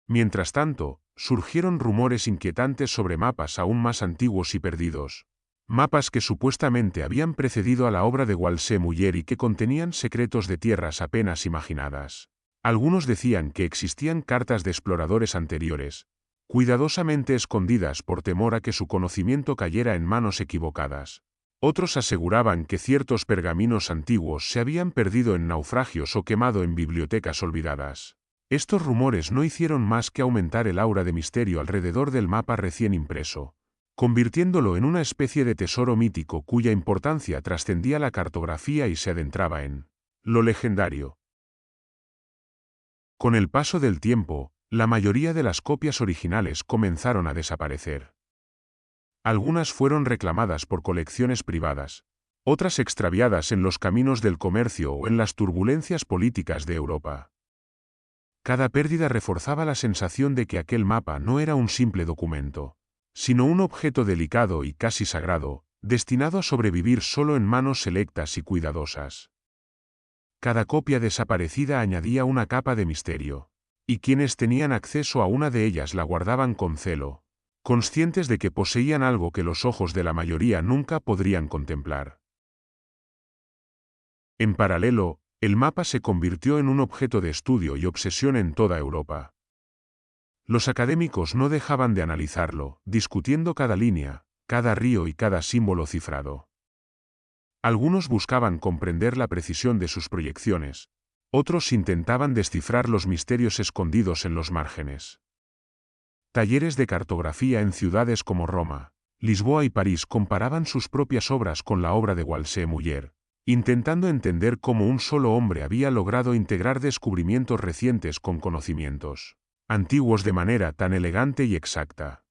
Speaker 1: Mientras tanto, surgieron rumores inquietantes sobre mapas aún más antiguos y perdidos, mapas que supuestamente habían precedido a la obra de Walse Muller y que contenían secretos de tierras apenas imaginadas. Algunos decían que existían cartas de exploradores anteriores, cuidadosamente escondidas por temor a que su conocimiento cayera en manos equivocadas. Otros aseguraban que ciertos pergaminos antiguos se habían perdido en naufragios o quemado en bibliotecas olvidadas. Estos rumores no hicieron más que aumentar el aura de misterio alrededor del mapa recién impreso, convirtiéndolo en una especie de tesoro mítico cuya importancia trascendía la cartografía y se adentraba en lo legendario. Con el paso del tiempo, la mayoría de las copias originales comenzaron a desaparecer. Algunas fueron reclamadas por colecciones privadas, otras extraviadas en los caminos del comercio o en las turbulencias políticas de Europa. Cada pérdida reforzaba la sensación de que aquel mapa no era un simple documento, sino un objeto delicado y casi sagrado, destinado a sobrevivir solo en manos selectas y cuidadosas. Cada copia desaparecida añadía una capa de misterio, y quienes tenían acceso a una de ellas la guardaban con celo, conscientes de que poseían algo que los ojos de la mayoría nunca podrían contemplar. En paralelo, el mapa se convirtió en un objeto de estudio y obsesión en toda Europa. Los académicos no dejaban de analizarlo, discutiendo cada línea, cada río y cada símbolo cifrado. Algunos buscaban comprender la precisión de sus proyecciones, otros intentaban descifrar los misterios escondidos en los márgenes. Talleres de cartografía en ciudades como Roma, Lisboa y París comparaban sus propias obras con la obra de Walse Muller, intentando entender cómo un solo hombre había logrado integrar descubrimientos recientes con conocimientos antiguos de manera tan elegante y exacta.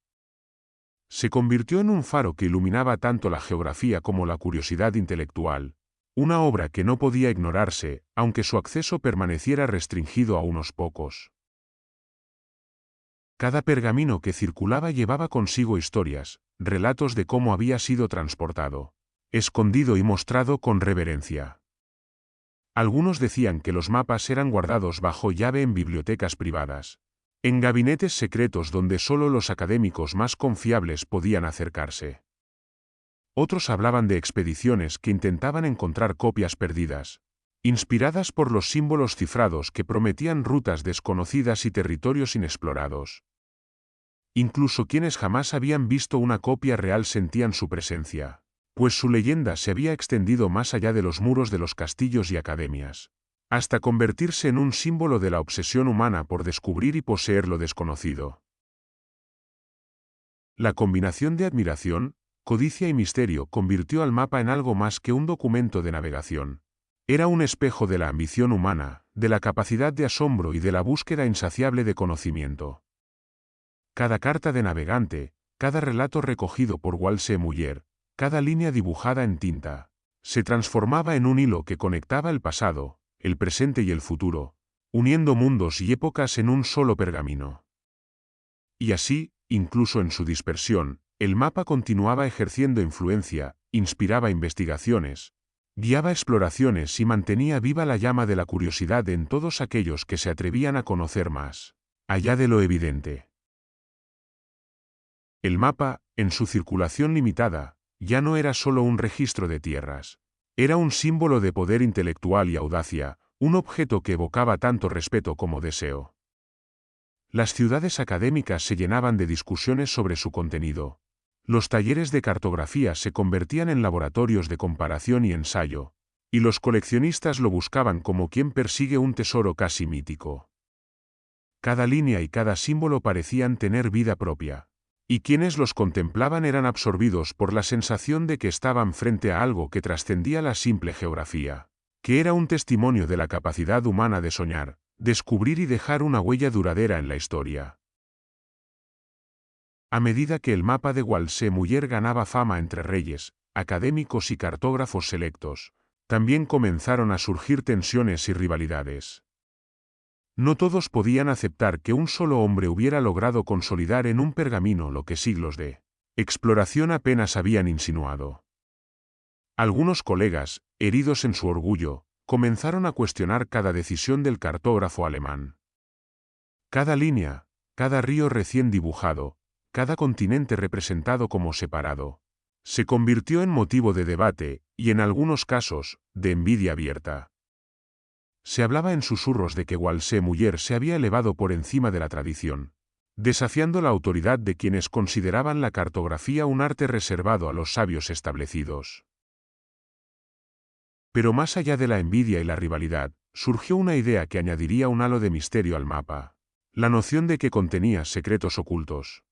Speaker 1: Se convirtió en un faro que iluminaba tanto la geografía como la curiosidad intelectual, una obra que no podía ignorarse, aunque su acceso permaneciera restringido a unos pocos. Cada pergamino que circulaba llevaba consigo historias, relatos de cómo había sido transportado, escondido y mostrado con reverencia. Algunos decían que los mapas eran guardados bajo llave en bibliotecas privadas, en gabinetes secretos donde solo los académicos más confiables podían acercarse. Otros hablaban de expediciones que intentaban encontrar copias perdidas, inspiradas por los símbolos cifrados que prometían rutas desconocidas y territorios inexplorados. Incluso quienes jamás habían visto una copia real sentían su presencia, pues su leyenda se había extendido más allá de los muros de los castillos y academias, hasta convertirse en un símbolo de la obsesión humana por descubrir y poseer lo desconocido. La combinación de admiración, codicia y misterio convirtió al mapa en algo más que un documento de navegación. Era un espejo de la ambición humana, de la capacidad de asombro y de la búsqueda insaciable de conocimiento. Cada carta de navegante, cada relato recogido por Walse Muller, cada línea dibujada en tinta, se transformaba en un hilo que conectaba el pasado, el presente y el futuro, uniendo mundos y épocas en un solo pergamino. Y así, incluso en su dispersión, el mapa continuaba ejerciendo influencia, inspiraba investigaciones, guiaba exploraciones y mantenía viva la llama de la curiosidad en todos aquellos que se atrevían a conocer más, allá de lo evidente. El mapa, en su circulación limitada, ya no era solo un registro de tierras. Era un símbolo de poder intelectual y audacia, un objeto que evocaba tanto respeto como deseo. Las ciudades académicas se llenaban de discusiones sobre su contenido. Los talleres de cartografía se convertían en laboratorios de comparación y ensayo, y los coleccionistas lo buscaban como quien persigue un tesoro casi mítico. Cada línea y cada símbolo parecían tener vida propia, y quienes los contemplaban eran absorbidos por la sensación de que estaban frente a algo que trascendía la simple geografía, que era un testimonio de la capacidad humana de soñar, descubrir y dejar una huella duradera en la historia. A medida que el mapa de Walse Muller ganaba fama entre reyes, académicos y cartógrafos selectos, también comenzaron a surgir tensiones y rivalidades. No todos podían aceptar que un solo hombre hubiera logrado consolidar en un pergamino lo que siglos de exploración apenas habían insinuado. Algunos colegas, heridos en su orgullo, comenzaron a cuestionar cada decisión del cartógrafo alemán. Cada línea, cada río recién dibujado, cada continente representado como separado, se convirtió en motivo de debate, y en algunos casos, de envidia abierta. Se hablaba en susurros de que Walse Muller se había elevado por encima de la tradición, desafiando la autoridad de quienes consideraban la cartografía un arte reservado a los sabios establecidos. Pero más allá de la envidia y la rivalidad, surgió una idea que añadiría un halo de misterio al mapa: la noción de que contenía secretos ocultos.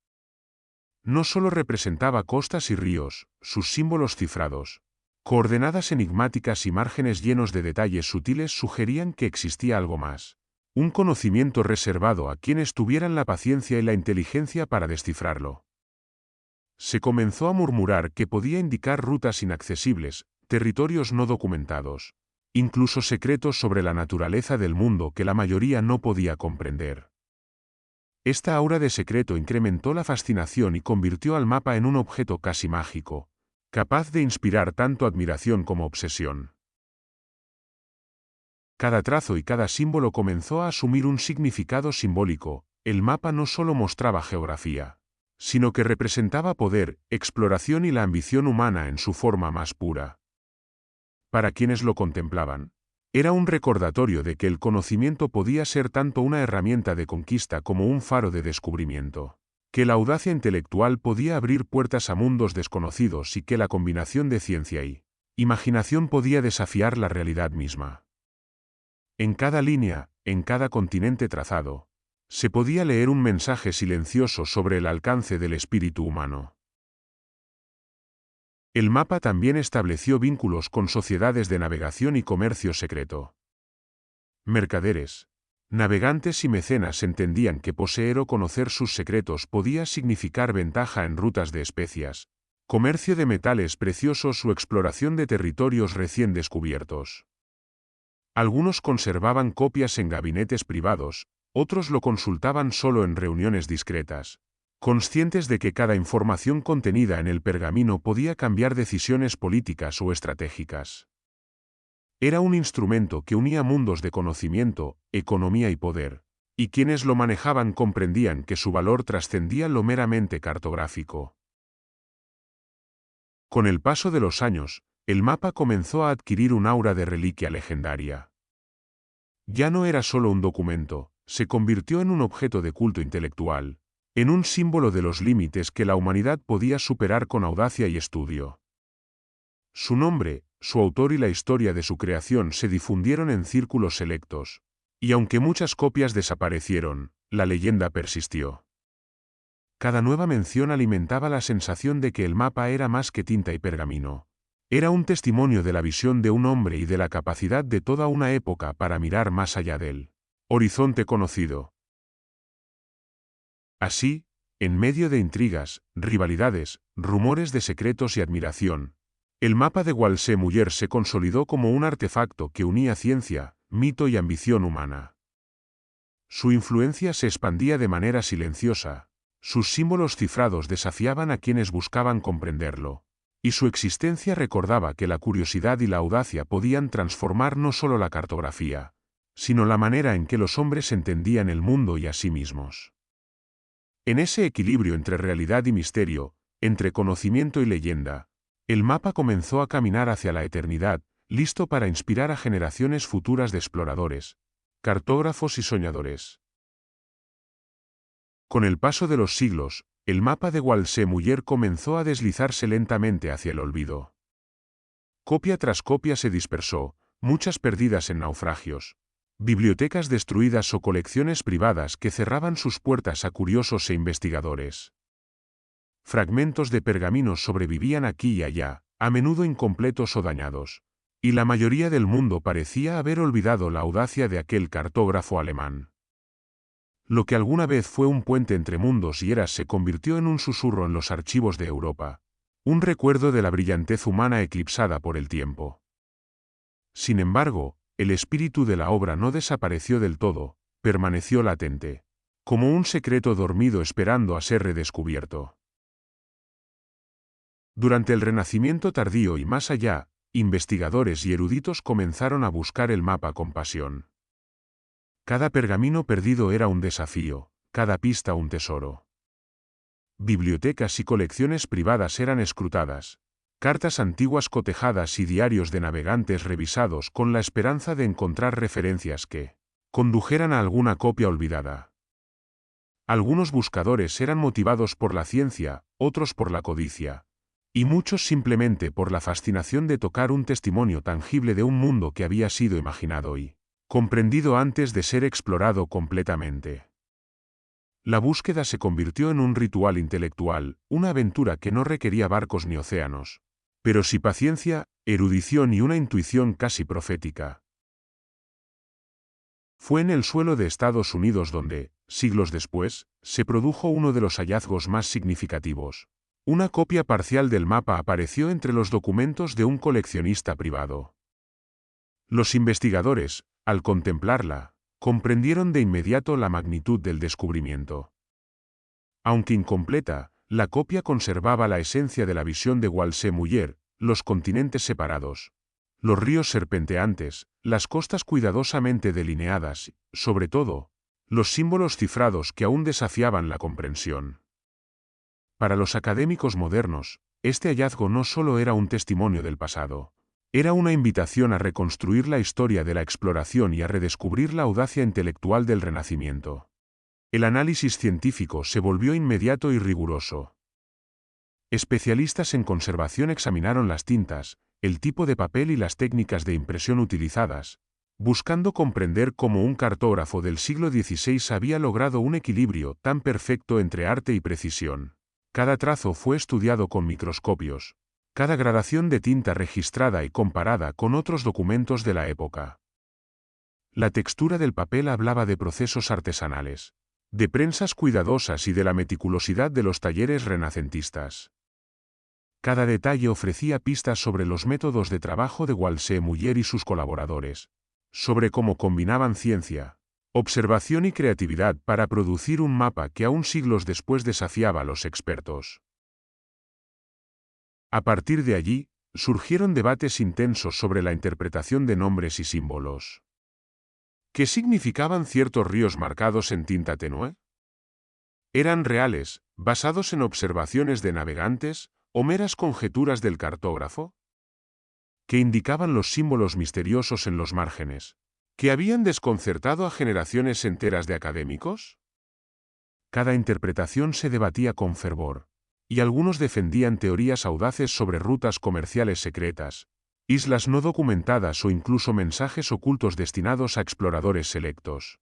Speaker 1: No solo representaba costas y ríos, sus símbolos cifrados, coordenadas enigmáticas y márgenes llenos de detalles sutiles sugerían que existía algo más, un conocimiento reservado a quienes tuvieran la paciencia y la inteligencia para descifrarlo. Se comenzó a murmurar que podía indicar rutas inaccesibles, territorios no documentados, incluso secretos sobre la naturaleza del mundo que la mayoría no podía comprender. Esta aura de secreto incrementó la fascinación y convirtió al mapa en un objeto casi mágico, capaz de inspirar tanto admiración como obsesión. Cada trazo y cada símbolo comenzó a asumir un significado simbólico. El mapa no solo mostraba geografía, sino que representaba poder, exploración y la ambición humana en su forma más pura. Para quienes lo contemplaban, era un recordatorio de que el conocimiento podía ser tanto una herramienta de conquista como un faro de descubrimiento, que la audacia intelectual podía abrir puertas a mundos desconocidos y que la combinación de ciencia y imaginación podía desafiar la realidad misma. En cada línea, en cada continente trazado, se podía leer un mensaje silencioso sobre el alcance del espíritu humano. El mapa también estableció vínculos con sociedades de navegación y comercio secreto. Mercaderes, navegantes y mecenas entendían que poseer o conocer sus secretos podía significar ventaja en rutas de especias, comercio de metales preciosos o exploración de territorios recién descubiertos. Algunos conservaban copias en gabinetes privados, otros lo consultaban solo en reuniones discretas, conscientes de que cada información contenida en el pergamino podía cambiar decisiones políticas o estratégicas. Era un instrumento que unía mundos de conocimiento, economía y poder, y quienes lo manejaban comprendían que su valor trascendía lo meramente cartográfico. Con el paso de los años, el mapa comenzó a adquirir un aura de reliquia legendaria. Ya no era solo un documento, se convirtió en un objeto de culto intelectual, en un símbolo de los límites que la humanidad podía superar con audacia y estudio. Su nombre, su autor y la historia de su creación se difundieron en círculos selectos, y aunque muchas copias desaparecieron, la leyenda persistió. Cada nueva mención alimentaba la sensación de que el mapa era más que tinta y pergamino. Era un testimonio de la visión de un hombre y de la capacidad de toda una época para mirar más allá del horizonte conocido. Así, en medio de intrigas, rivalidades, rumores de secretos y admiración, el mapa de Walse Muller se consolidó como un artefacto que unía ciencia, mito y ambición humana. Su influencia se expandía de manera silenciosa, sus símbolos cifrados desafiaban a quienes buscaban comprenderlo, y su existencia recordaba que la curiosidad y la audacia podían transformar no solo la cartografía, sino la manera en que los hombres entendían el mundo y a sí mismos. En ese equilibrio entre realidad y misterio, entre conocimiento y leyenda, el mapa comenzó a caminar hacia la eternidad, listo para inspirar a generaciones futuras de exploradores, cartógrafos y soñadores. Con el paso de los siglos, el mapa de Walse Muller comenzó a deslizarse lentamente hacia el olvido. Copia tras copia se dispersó, muchas perdidas en naufragios, bibliotecas destruidas o colecciones privadas que cerraban sus puertas a curiosos e investigadores. Fragmentos de pergaminos sobrevivían aquí y allá, a menudo incompletos o dañados, y la mayoría del mundo parecía haber olvidado la audacia de aquel cartógrafo alemán. Lo que alguna vez fue un puente entre mundos y eras se convirtió en un susurro en los archivos de Europa, un recuerdo de la brillantez humana eclipsada por el tiempo. Sin embargo, el espíritu de la obra no desapareció del todo, permaneció latente, como un secreto dormido esperando a ser redescubierto. Durante el Renacimiento tardío y más allá, investigadores y eruditos comenzaron a buscar el mapa con pasión. Cada pergamino perdido era un desafío, cada pista un tesoro. Bibliotecas y colecciones privadas eran escrutadas, cartas antiguas cotejadas y diarios de navegantes revisados con la esperanza de encontrar referencias que condujeran a alguna copia olvidada. Algunos buscadores eran motivados por la ciencia, otros por la codicia, y muchos simplemente por la fascinación de tocar un testimonio tangible de un mundo que había sido imaginado y comprendido antes de ser explorado completamente. La búsqueda se convirtió en un ritual intelectual, una aventura que no requería barcos ni océanos, pero sí paciencia, erudición y una intuición casi profética. Fue en el suelo de Estados Unidos donde, siglos después, se produjo uno de los hallazgos más significativos. Una copia parcial del mapa apareció entre los documentos de un coleccionista privado. Los investigadores, al contemplarla, comprendieron de inmediato la magnitud del descubrimiento. Aunque incompleta, la copia conservaba la esencia de la visión de Walse Muller, los continentes separados, los ríos serpenteantes, las costas cuidadosamente delineadas, sobre todo, los símbolos cifrados que aún desafiaban la comprensión. Para los académicos modernos, este hallazgo no solo era un testimonio del pasado, era una invitación a reconstruir la historia de la exploración y a redescubrir la audacia intelectual del Renacimiento. El análisis científico se volvió inmediato y riguroso. Especialistas en conservación examinaron las tintas, el tipo de papel y las técnicas de impresión utilizadas, buscando comprender cómo un cartógrafo del siglo XVI había logrado un equilibrio tan perfecto entre arte y precisión. Cada trazo fue estudiado con microscopios, cada gradación de tinta registrada y comparada con otros documentos de la época. La textura del papel hablaba de procesos artesanales, de prensas cuidadosas y de la meticulosidad de los talleres renacentistas. Cada detalle ofrecía pistas sobre los métodos de trabajo de Walse Muller y sus colaboradores, sobre cómo combinaban ciencia, observación y creatividad para producir un mapa que aún siglos después desafiaba a los expertos. A partir de allí, surgieron debates intensos sobre la interpretación de nombres y símbolos. ¿Qué significaban ciertos ríos marcados en tinta tenue? ¿Eran reales, basados en observaciones de navegantes, o meras conjeturas del cartógrafo? ¿Qué indicaban los símbolos misteriosos en los márgenes, que habían desconcertado a generaciones enteras de académicos? Cada interpretación se debatía con fervor, y algunos defendían teorías audaces sobre rutas comerciales secretas, islas no documentadas o incluso mensajes ocultos destinados a exploradores selectos.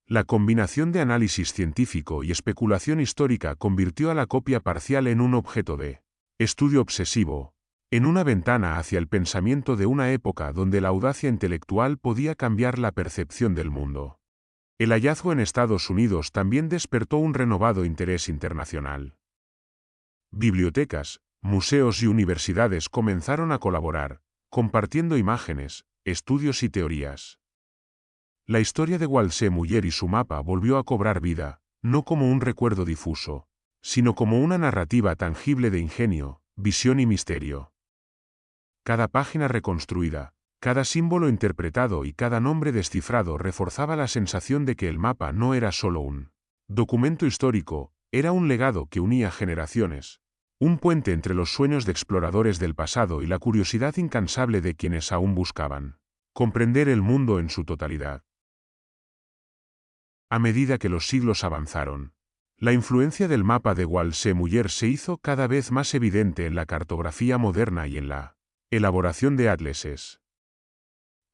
Speaker 1: La combinación de análisis científico y especulación histórica convirtió a la copia parcial en un objeto de estudio obsesivo, en una ventana hacia el pensamiento de una época donde la audacia intelectual podía cambiar la percepción del mundo. El hallazgo en Estados Unidos también despertó un renovado interés internacional. Bibliotecas, museos y universidades comenzaron a colaborar, compartiendo imágenes, estudios y teorías. La historia de Walse Muller y su mapa volvió a cobrar vida, no como un recuerdo difuso, sino como una narrativa tangible de ingenio, visión y misterio. Cada página reconstruida, cada símbolo interpretado y cada nombre descifrado reforzaba la sensación de que el mapa no era solo un documento histórico, era un legado que unía generaciones, un puente entre los sueños de exploradores del pasado y la curiosidad incansable de quienes aún buscaban comprender el mundo en su totalidad. A medida que los siglos avanzaron, la influencia del mapa de Walse Muller se hizo cada vez más evidente en la cartografía moderna y en la elaboración de atlases.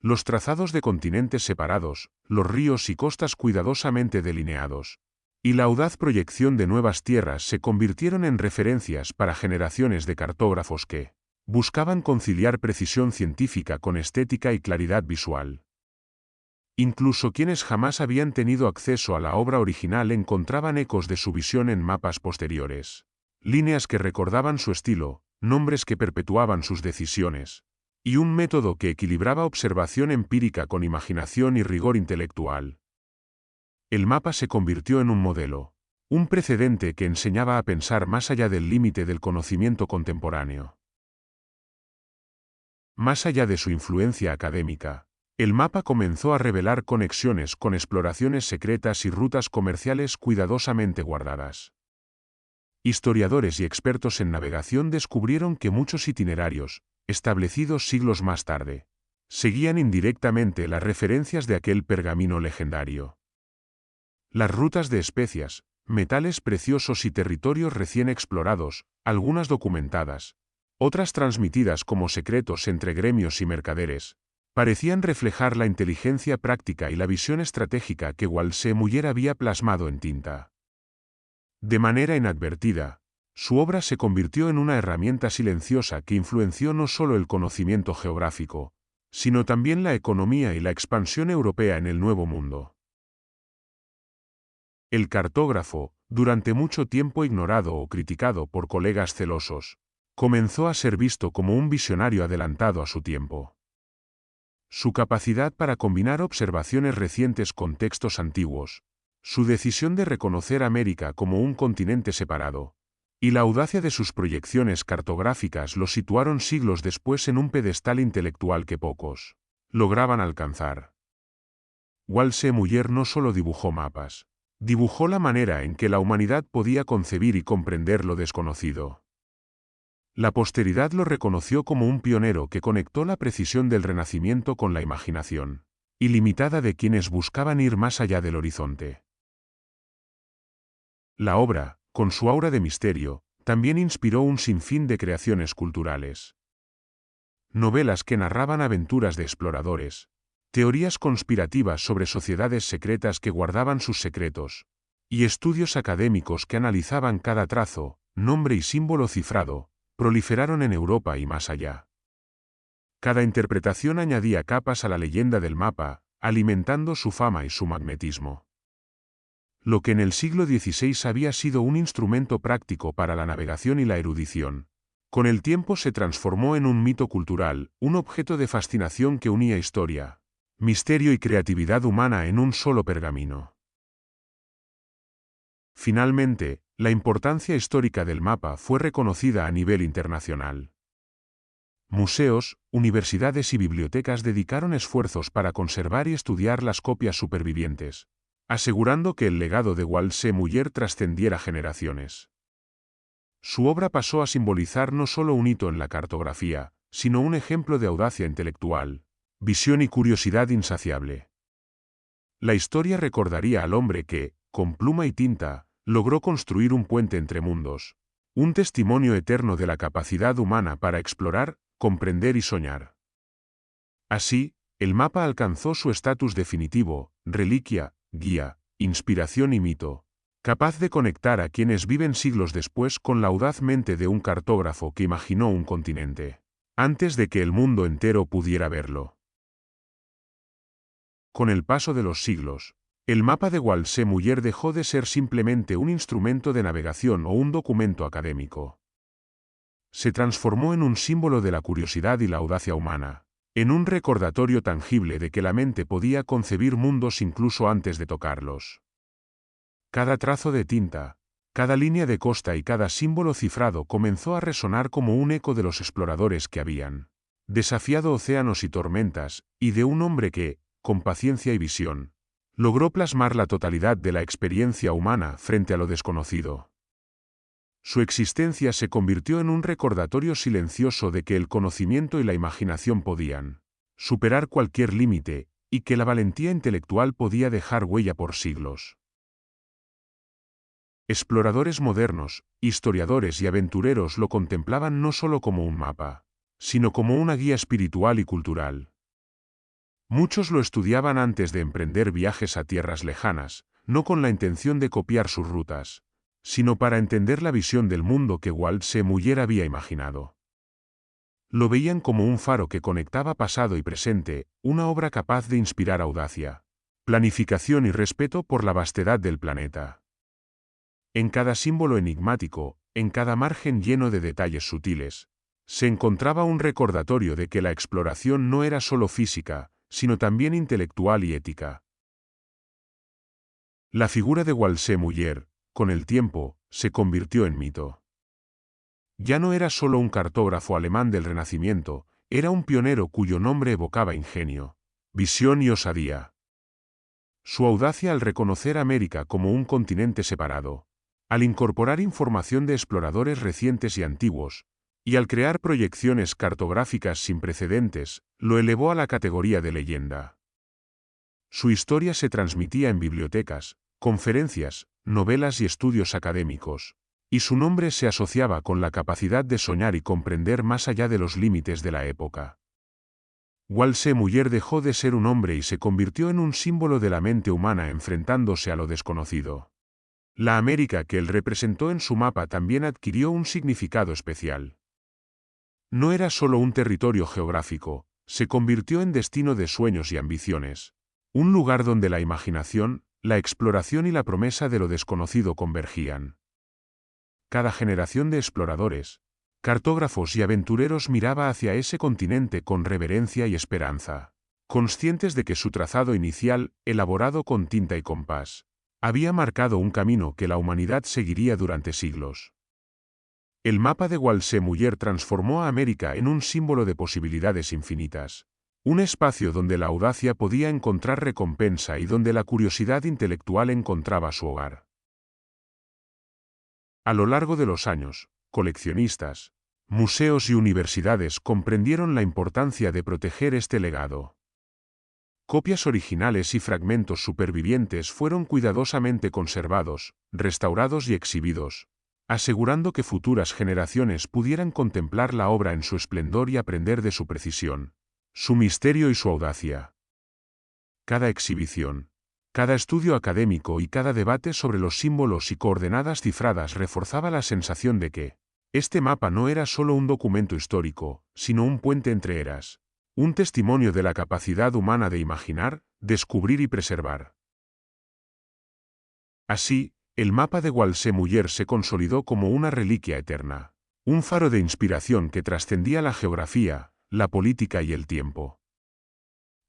Speaker 1: Los trazados de continentes separados, los ríos y costas cuidadosamente delineados, y la audaz proyección de nuevas tierras se convirtieron en referencias para generaciones de cartógrafos que buscaban conciliar precisión científica con estética y claridad visual. Incluso quienes jamás habían tenido acceso a la obra original encontraban ecos de su visión en mapas posteriores. Líneas que recordaban su estilo, nombres que perpetuaban sus decisiones, y un método que equilibraba observación empírica con imaginación y rigor intelectual. El mapa se convirtió en un modelo, un precedente que enseñaba a pensar más allá del límite del conocimiento contemporáneo. Más allá de su influencia académica, el mapa comenzó a revelar conexiones con exploraciones secretas y rutas comerciales cuidadosamente guardadas. Historiadores y expertos en navegación descubrieron que muchos itinerarios, establecidos siglos más tarde, seguían indirectamente las referencias de aquel pergamino legendario. Las rutas de especias, metales preciosos y territorios recién explorados, algunas documentadas, otras transmitidas como secretos entre gremios y mercaderes, parecían reflejar la inteligencia práctica y la visión estratégica que Walse Muller había plasmado en tinta. De manera inadvertida, su obra se convirtió en una herramienta silenciosa que influenció no solo el conocimiento geográfico, sino también la economía y la expansión europea en el Nuevo Mundo. El cartógrafo, durante mucho tiempo ignorado o criticado por colegas celosos, comenzó a ser visto como un visionario adelantado a su tiempo. Su capacidad para combinar observaciones recientes con textos antiguos, su decisión de reconocer América como un continente separado, y la audacia de sus proyecciones cartográficas lo situaron siglos después en un pedestal intelectual que pocos lograban alcanzar. Walse Muller no solo dibujó mapas, dibujó la manera en que la humanidad podía concebir y comprender lo desconocido. La posteridad lo reconoció como un pionero que conectó la precisión del Renacimiento con la imaginación ilimitada de quienes buscaban ir más allá del horizonte. La obra, con su aura de misterio, también inspiró un sinfín de creaciones culturales. Novelas que narraban aventuras de exploradores, teorías conspirativas sobre sociedades secretas que guardaban sus secretos, y estudios académicos que analizaban cada trazo, nombre y símbolo cifrado, proliferaron en Europa y más allá. Cada interpretación añadía capas a la leyenda del mapa, alimentando su fama y su magnetismo. Lo que en el siglo XVI había sido un instrumento práctico para la navegación y la erudición, con el tiempo se transformó en un mito cultural, un objeto de fascinación que unía historia, misterio y creatividad humana en un solo pergamino. Finalmente, la importancia histórica del mapa fue reconocida a nivel internacional. Museos, universidades y bibliotecas dedicaron esfuerzos para conservar y estudiar las copias supervivientes, asegurando que el legado de Walse Muller trascendiera generaciones. Su obra pasó a simbolizar no solo un hito en la cartografía, sino un ejemplo de audacia intelectual, visión y curiosidad insaciable. La historia recordaría al hombre que, con pluma y tinta, logró construir un puente entre mundos, un testimonio eterno de la capacidad humana para explorar, comprender y soñar. Así, el mapa alcanzó su estatus definitivo, reliquia, guía, inspiración y mito, capaz de conectar a quienes viven siglos después con la audaz mente de un cartógrafo que imaginó un continente, antes de que el mundo entero pudiera verlo. Con el paso de los siglos, el mapa de Walse Muller dejó de ser simplemente un instrumento de navegación o un documento académico. Se transformó en un símbolo de la curiosidad y la audacia humana, en un recordatorio tangible de que la mente podía concebir mundos incluso antes de tocarlos. Cada trazo de tinta, cada línea de costa y cada símbolo cifrado comenzó a resonar como un eco de los exploradores que habían desafiado océanos y tormentas, y de un hombre que, con paciencia y visión, logró plasmar la totalidad de la experiencia humana frente a lo desconocido. Su existencia se convirtió en un recordatorio silencioso de que el conocimiento y la imaginación podían superar cualquier límite, y que la valentía intelectual podía dejar huella por siglos. Exploradores modernos, historiadores y aventureros lo contemplaban no solo como un mapa, sino como una guía espiritual y cultural. Muchos lo estudiaban antes de emprender viajes a tierras lejanas, no con la intención de copiar sus rutas, sino para entender la visión del mundo que Walse Muller había imaginado. Lo veían como un faro que conectaba pasado y presente, una obra capaz de inspirar audacia, planificación y respeto por la vastedad del planeta. En cada símbolo enigmático, en cada margen lleno de detalles sutiles, se encontraba un recordatorio de que la exploración no era solo física, sino también intelectual y ética. La figura de Walse Muller, con el tiempo, se convirtió en mito. Ya no era solo un cartógrafo alemán del Renacimiento, era un pionero cuyo nombre evocaba ingenio, visión y osadía. Su audacia al reconocer América como un continente separado, al incorporar información de exploradores recientes y antiguos, y al crear proyecciones cartográficas sin precedentes, lo elevó a la categoría de leyenda. Su historia se transmitía en bibliotecas, conferencias, novelas y estudios académicos, y su nombre se asociaba con la capacidad de soñar y comprender más allá de los límites de la época. Walse Muller dejó de ser un hombre y se convirtió en un símbolo de la mente humana enfrentándose a lo desconocido. La América que él representó en su mapa también adquirió un significado especial. No era solo un territorio geográfico, se convirtió en destino de sueños y ambiciones. Un lugar donde la imaginación, la exploración y la promesa de lo desconocido convergían. Cada generación de exploradores, cartógrafos y aventureros miraba hacia ese continente con reverencia y esperanza, conscientes de que su trazado inicial, elaborado con tinta y compás, había marcado un camino que la humanidad seguiría durante siglos. El mapa de Walse Muller transformó a América en un símbolo de posibilidades infinitas. Un espacio donde la audacia podía encontrar recompensa y donde la curiosidad intelectual encontraba su hogar. A lo largo de los años, coleccionistas, museos y universidades comprendieron la importancia de proteger este legado. Copias originales y fragmentos supervivientes fueron cuidadosamente conservados, restaurados y exhibidos, asegurando que futuras generaciones pudieran contemplar la obra en su esplendor y aprender de su precisión, su misterio y su audacia. Cada exhibición, cada estudio académico y cada debate sobre los símbolos y coordenadas cifradas reforzaba la sensación de que este mapa no era solo un documento histórico, sino un puente entre eras, un testimonio de la capacidad humana de imaginar, descubrir y preservar. Así, el mapa de Walse Muller se consolidó como una reliquia eterna, un faro de inspiración que trascendía la geografía, la política y el tiempo.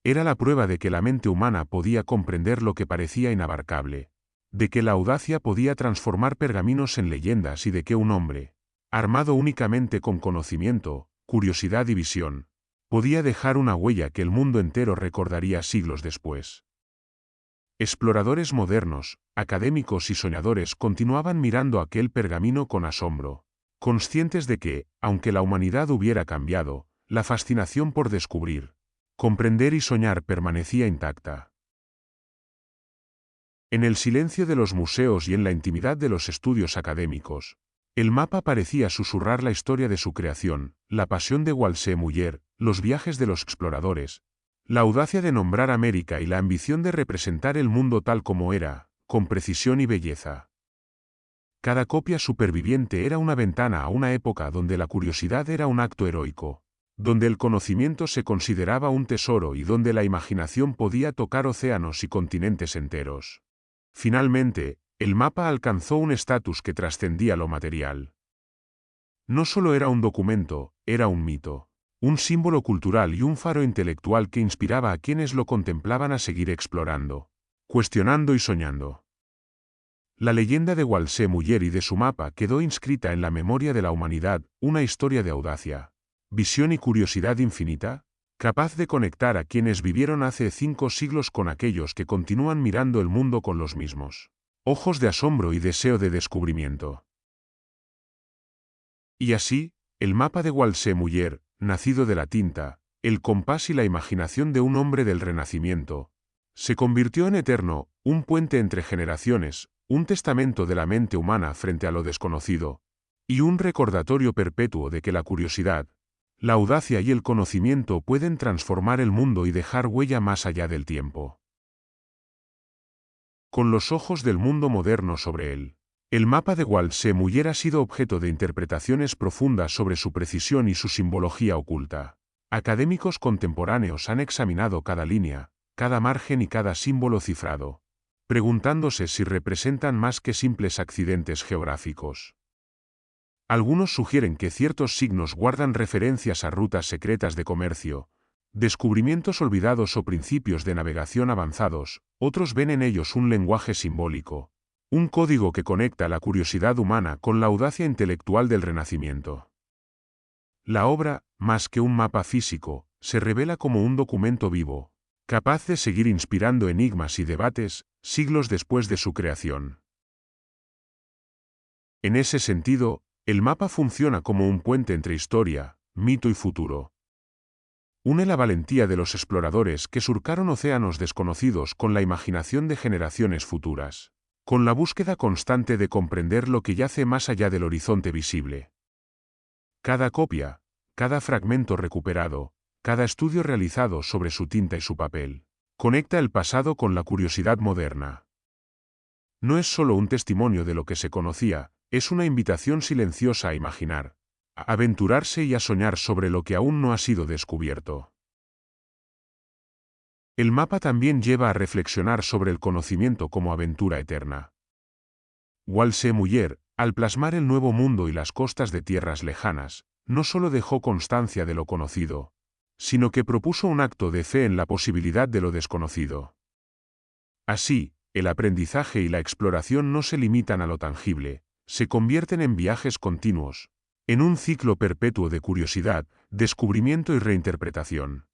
Speaker 1: Era la prueba de que la mente humana podía comprender lo que parecía inabarcable, de que la audacia podía transformar pergaminos en leyendas y de que un hombre, armado únicamente con conocimiento, curiosidad y visión, podía dejar una huella que el mundo entero recordaría siglos después. Exploradores modernos, académicos y soñadores continuaban mirando aquel pergamino con asombro, conscientes de que, aunque la humanidad hubiera cambiado, la fascinación por descubrir, comprender y soñar permanecía intacta. En el silencio de los museos y en la intimidad de los estudios académicos, el mapa parecía susurrar la historia de su creación, la pasión de Walse Muller, los viajes de los exploradores, la audacia de nombrar América y la ambición de representar el mundo tal como era, con precisión y belleza. Cada copia superviviente era una ventana a una época donde la curiosidad era un acto heroico, donde el conocimiento se consideraba un tesoro y donde la imaginación podía tocar océanos y continentes enteros. Finalmente, el mapa alcanzó un estatus que trascendía lo material. No solo era un documento, era un mito. un símbolo cultural y un faro intelectual que inspiraba a quienes lo contemplaban a seguir explorando, cuestionando y soñando. La leyenda de Walse Muller y de su mapa quedó inscrita en la memoria de la humanidad, una historia de audacia, visión y curiosidad infinita, capaz de conectar a quienes vivieron hace 5 siglos con aquellos que continúan mirando el mundo con los mismos ojos de asombro y deseo de descubrimiento. Y así, el mapa de Walse Muller, nacido de la tinta, el compás y la imaginación de un hombre del Renacimiento, se convirtió en eterno, un puente entre generaciones, un testamento de la mente humana frente a lo desconocido, y un recordatorio perpetuo de que la curiosidad, la audacia y el conocimiento pueden transformar el mundo y dejar huella más allá del tiempo. Con los ojos del mundo moderno sobre él, el mapa de Walse Muller ha sido objeto de interpretaciones profundas sobre su precisión y su simbología oculta. Académicos contemporáneos han examinado cada línea, cada margen y cada símbolo cifrado, preguntándose si representan más que simples accidentes geográficos. Algunos sugieren que ciertos signos guardan referencias a rutas secretas de comercio, descubrimientos olvidados o principios de navegación avanzados, otros ven en ellos un lenguaje simbólico, un código que conecta la curiosidad humana con la audacia intelectual del Renacimiento. La obra, más que un mapa físico, se revela como un documento vivo, capaz de seguir inspirando enigmas y debates, siglos después de su creación. En ese sentido, el mapa funciona como un puente entre historia, mito y futuro. Une la valentía de los exploradores que surcaron océanos desconocidos con la imaginación de generaciones futuras, con la búsqueda constante de comprender lo que yace más allá del horizonte visible. Cada copia, cada fragmento recuperado, cada estudio realizado sobre su tinta y su papel, conecta el pasado con la curiosidad moderna. No es solo un testimonio de lo que se conocía, es una invitación silenciosa a imaginar, a aventurarse y a soñar sobre lo que aún no ha sido descubierto. El mapa también lleva a reflexionar sobre el conocimiento como aventura eterna. Walse Muller, al plasmar el nuevo mundo y las costas de tierras lejanas, no solo dejó constancia de lo conocido, sino que propuso un acto de fe en la posibilidad de lo desconocido. Así, el aprendizaje y la exploración no se limitan a lo tangible, se convierten en viajes continuos, en un ciclo perpetuo de curiosidad, descubrimiento y reinterpretación.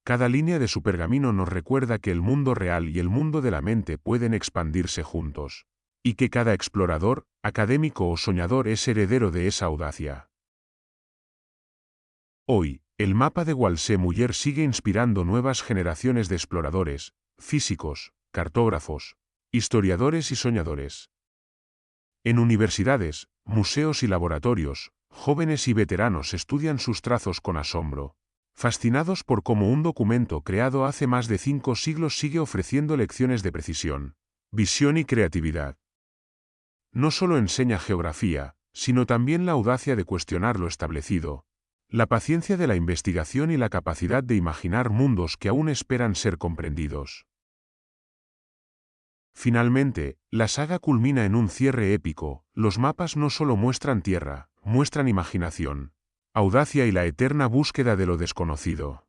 Speaker 1: Cada línea de su pergamino nos recuerda que el mundo real y el mundo de la mente pueden expandirse juntos, y que cada explorador, académico o soñador es heredero de esa audacia. Hoy, el mapa de Walse Muller sigue inspirando nuevas generaciones de exploradores, físicos, cartógrafos, historiadores y soñadores. En universidades, museos y laboratorios, jóvenes y veteranos estudian sus trazos con asombro, fascinados por cómo un documento creado hace más de 5 siglos sigue ofreciendo lecciones de precisión, visión y creatividad. No solo enseña geografía, sino también la audacia de cuestionar lo establecido, la paciencia de la investigación y la capacidad de imaginar mundos que aún esperan ser comprendidos. Finalmente, la saga culmina en un cierre épico. Los mapas no solo muestran tierra, muestran imaginación, audacia y la eterna búsqueda de lo desconocido.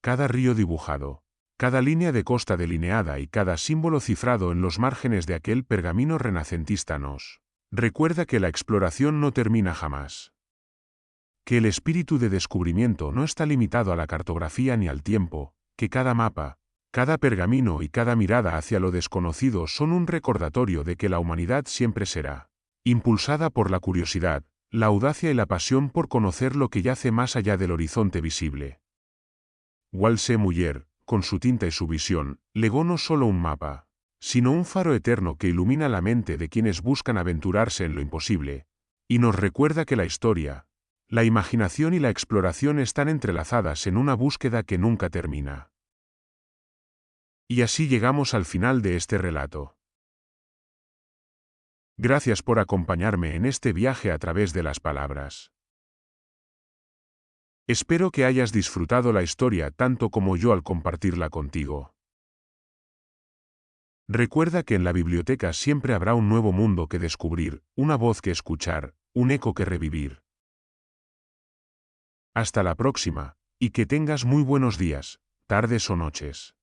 Speaker 1: Cada río dibujado, cada línea de costa delineada y cada símbolo cifrado en los márgenes de aquel pergamino renacentista nos recuerda que la exploración no termina jamás. Que el espíritu de descubrimiento no está limitado a la cartografía ni al tiempo, que cada mapa, cada pergamino y cada mirada hacia lo desconocido son un recordatorio de que la humanidad siempre será impulsada por la curiosidad, la audacia y la pasión por conocer lo que yace más allá del horizonte visible. Walse Muller, con su tinta y su visión, legó no solo un mapa, sino un faro eterno que ilumina la mente de quienes buscan aventurarse en lo imposible, y nos recuerda que la historia, la imaginación y la exploración están entrelazadas en una búsqueda que nunca termina. Y así llegamos al final de este relato. Gracias por acompañarme en este viaje a través de las palabras. Espero que hayas disfrutado la historia tanto como yo al compartirla contigo. Recuerda que en la biblioteca siempre habrá un nuevo mundo que descubrir, una voz que escuchar, un eco que revivir. Hasta la próxima, y que tengas muy buenos días, tardes o noches.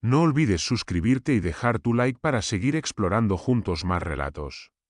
Speaker 1: No olvides suscribirte y dejar tu like para seguir explorando juntos más relatos.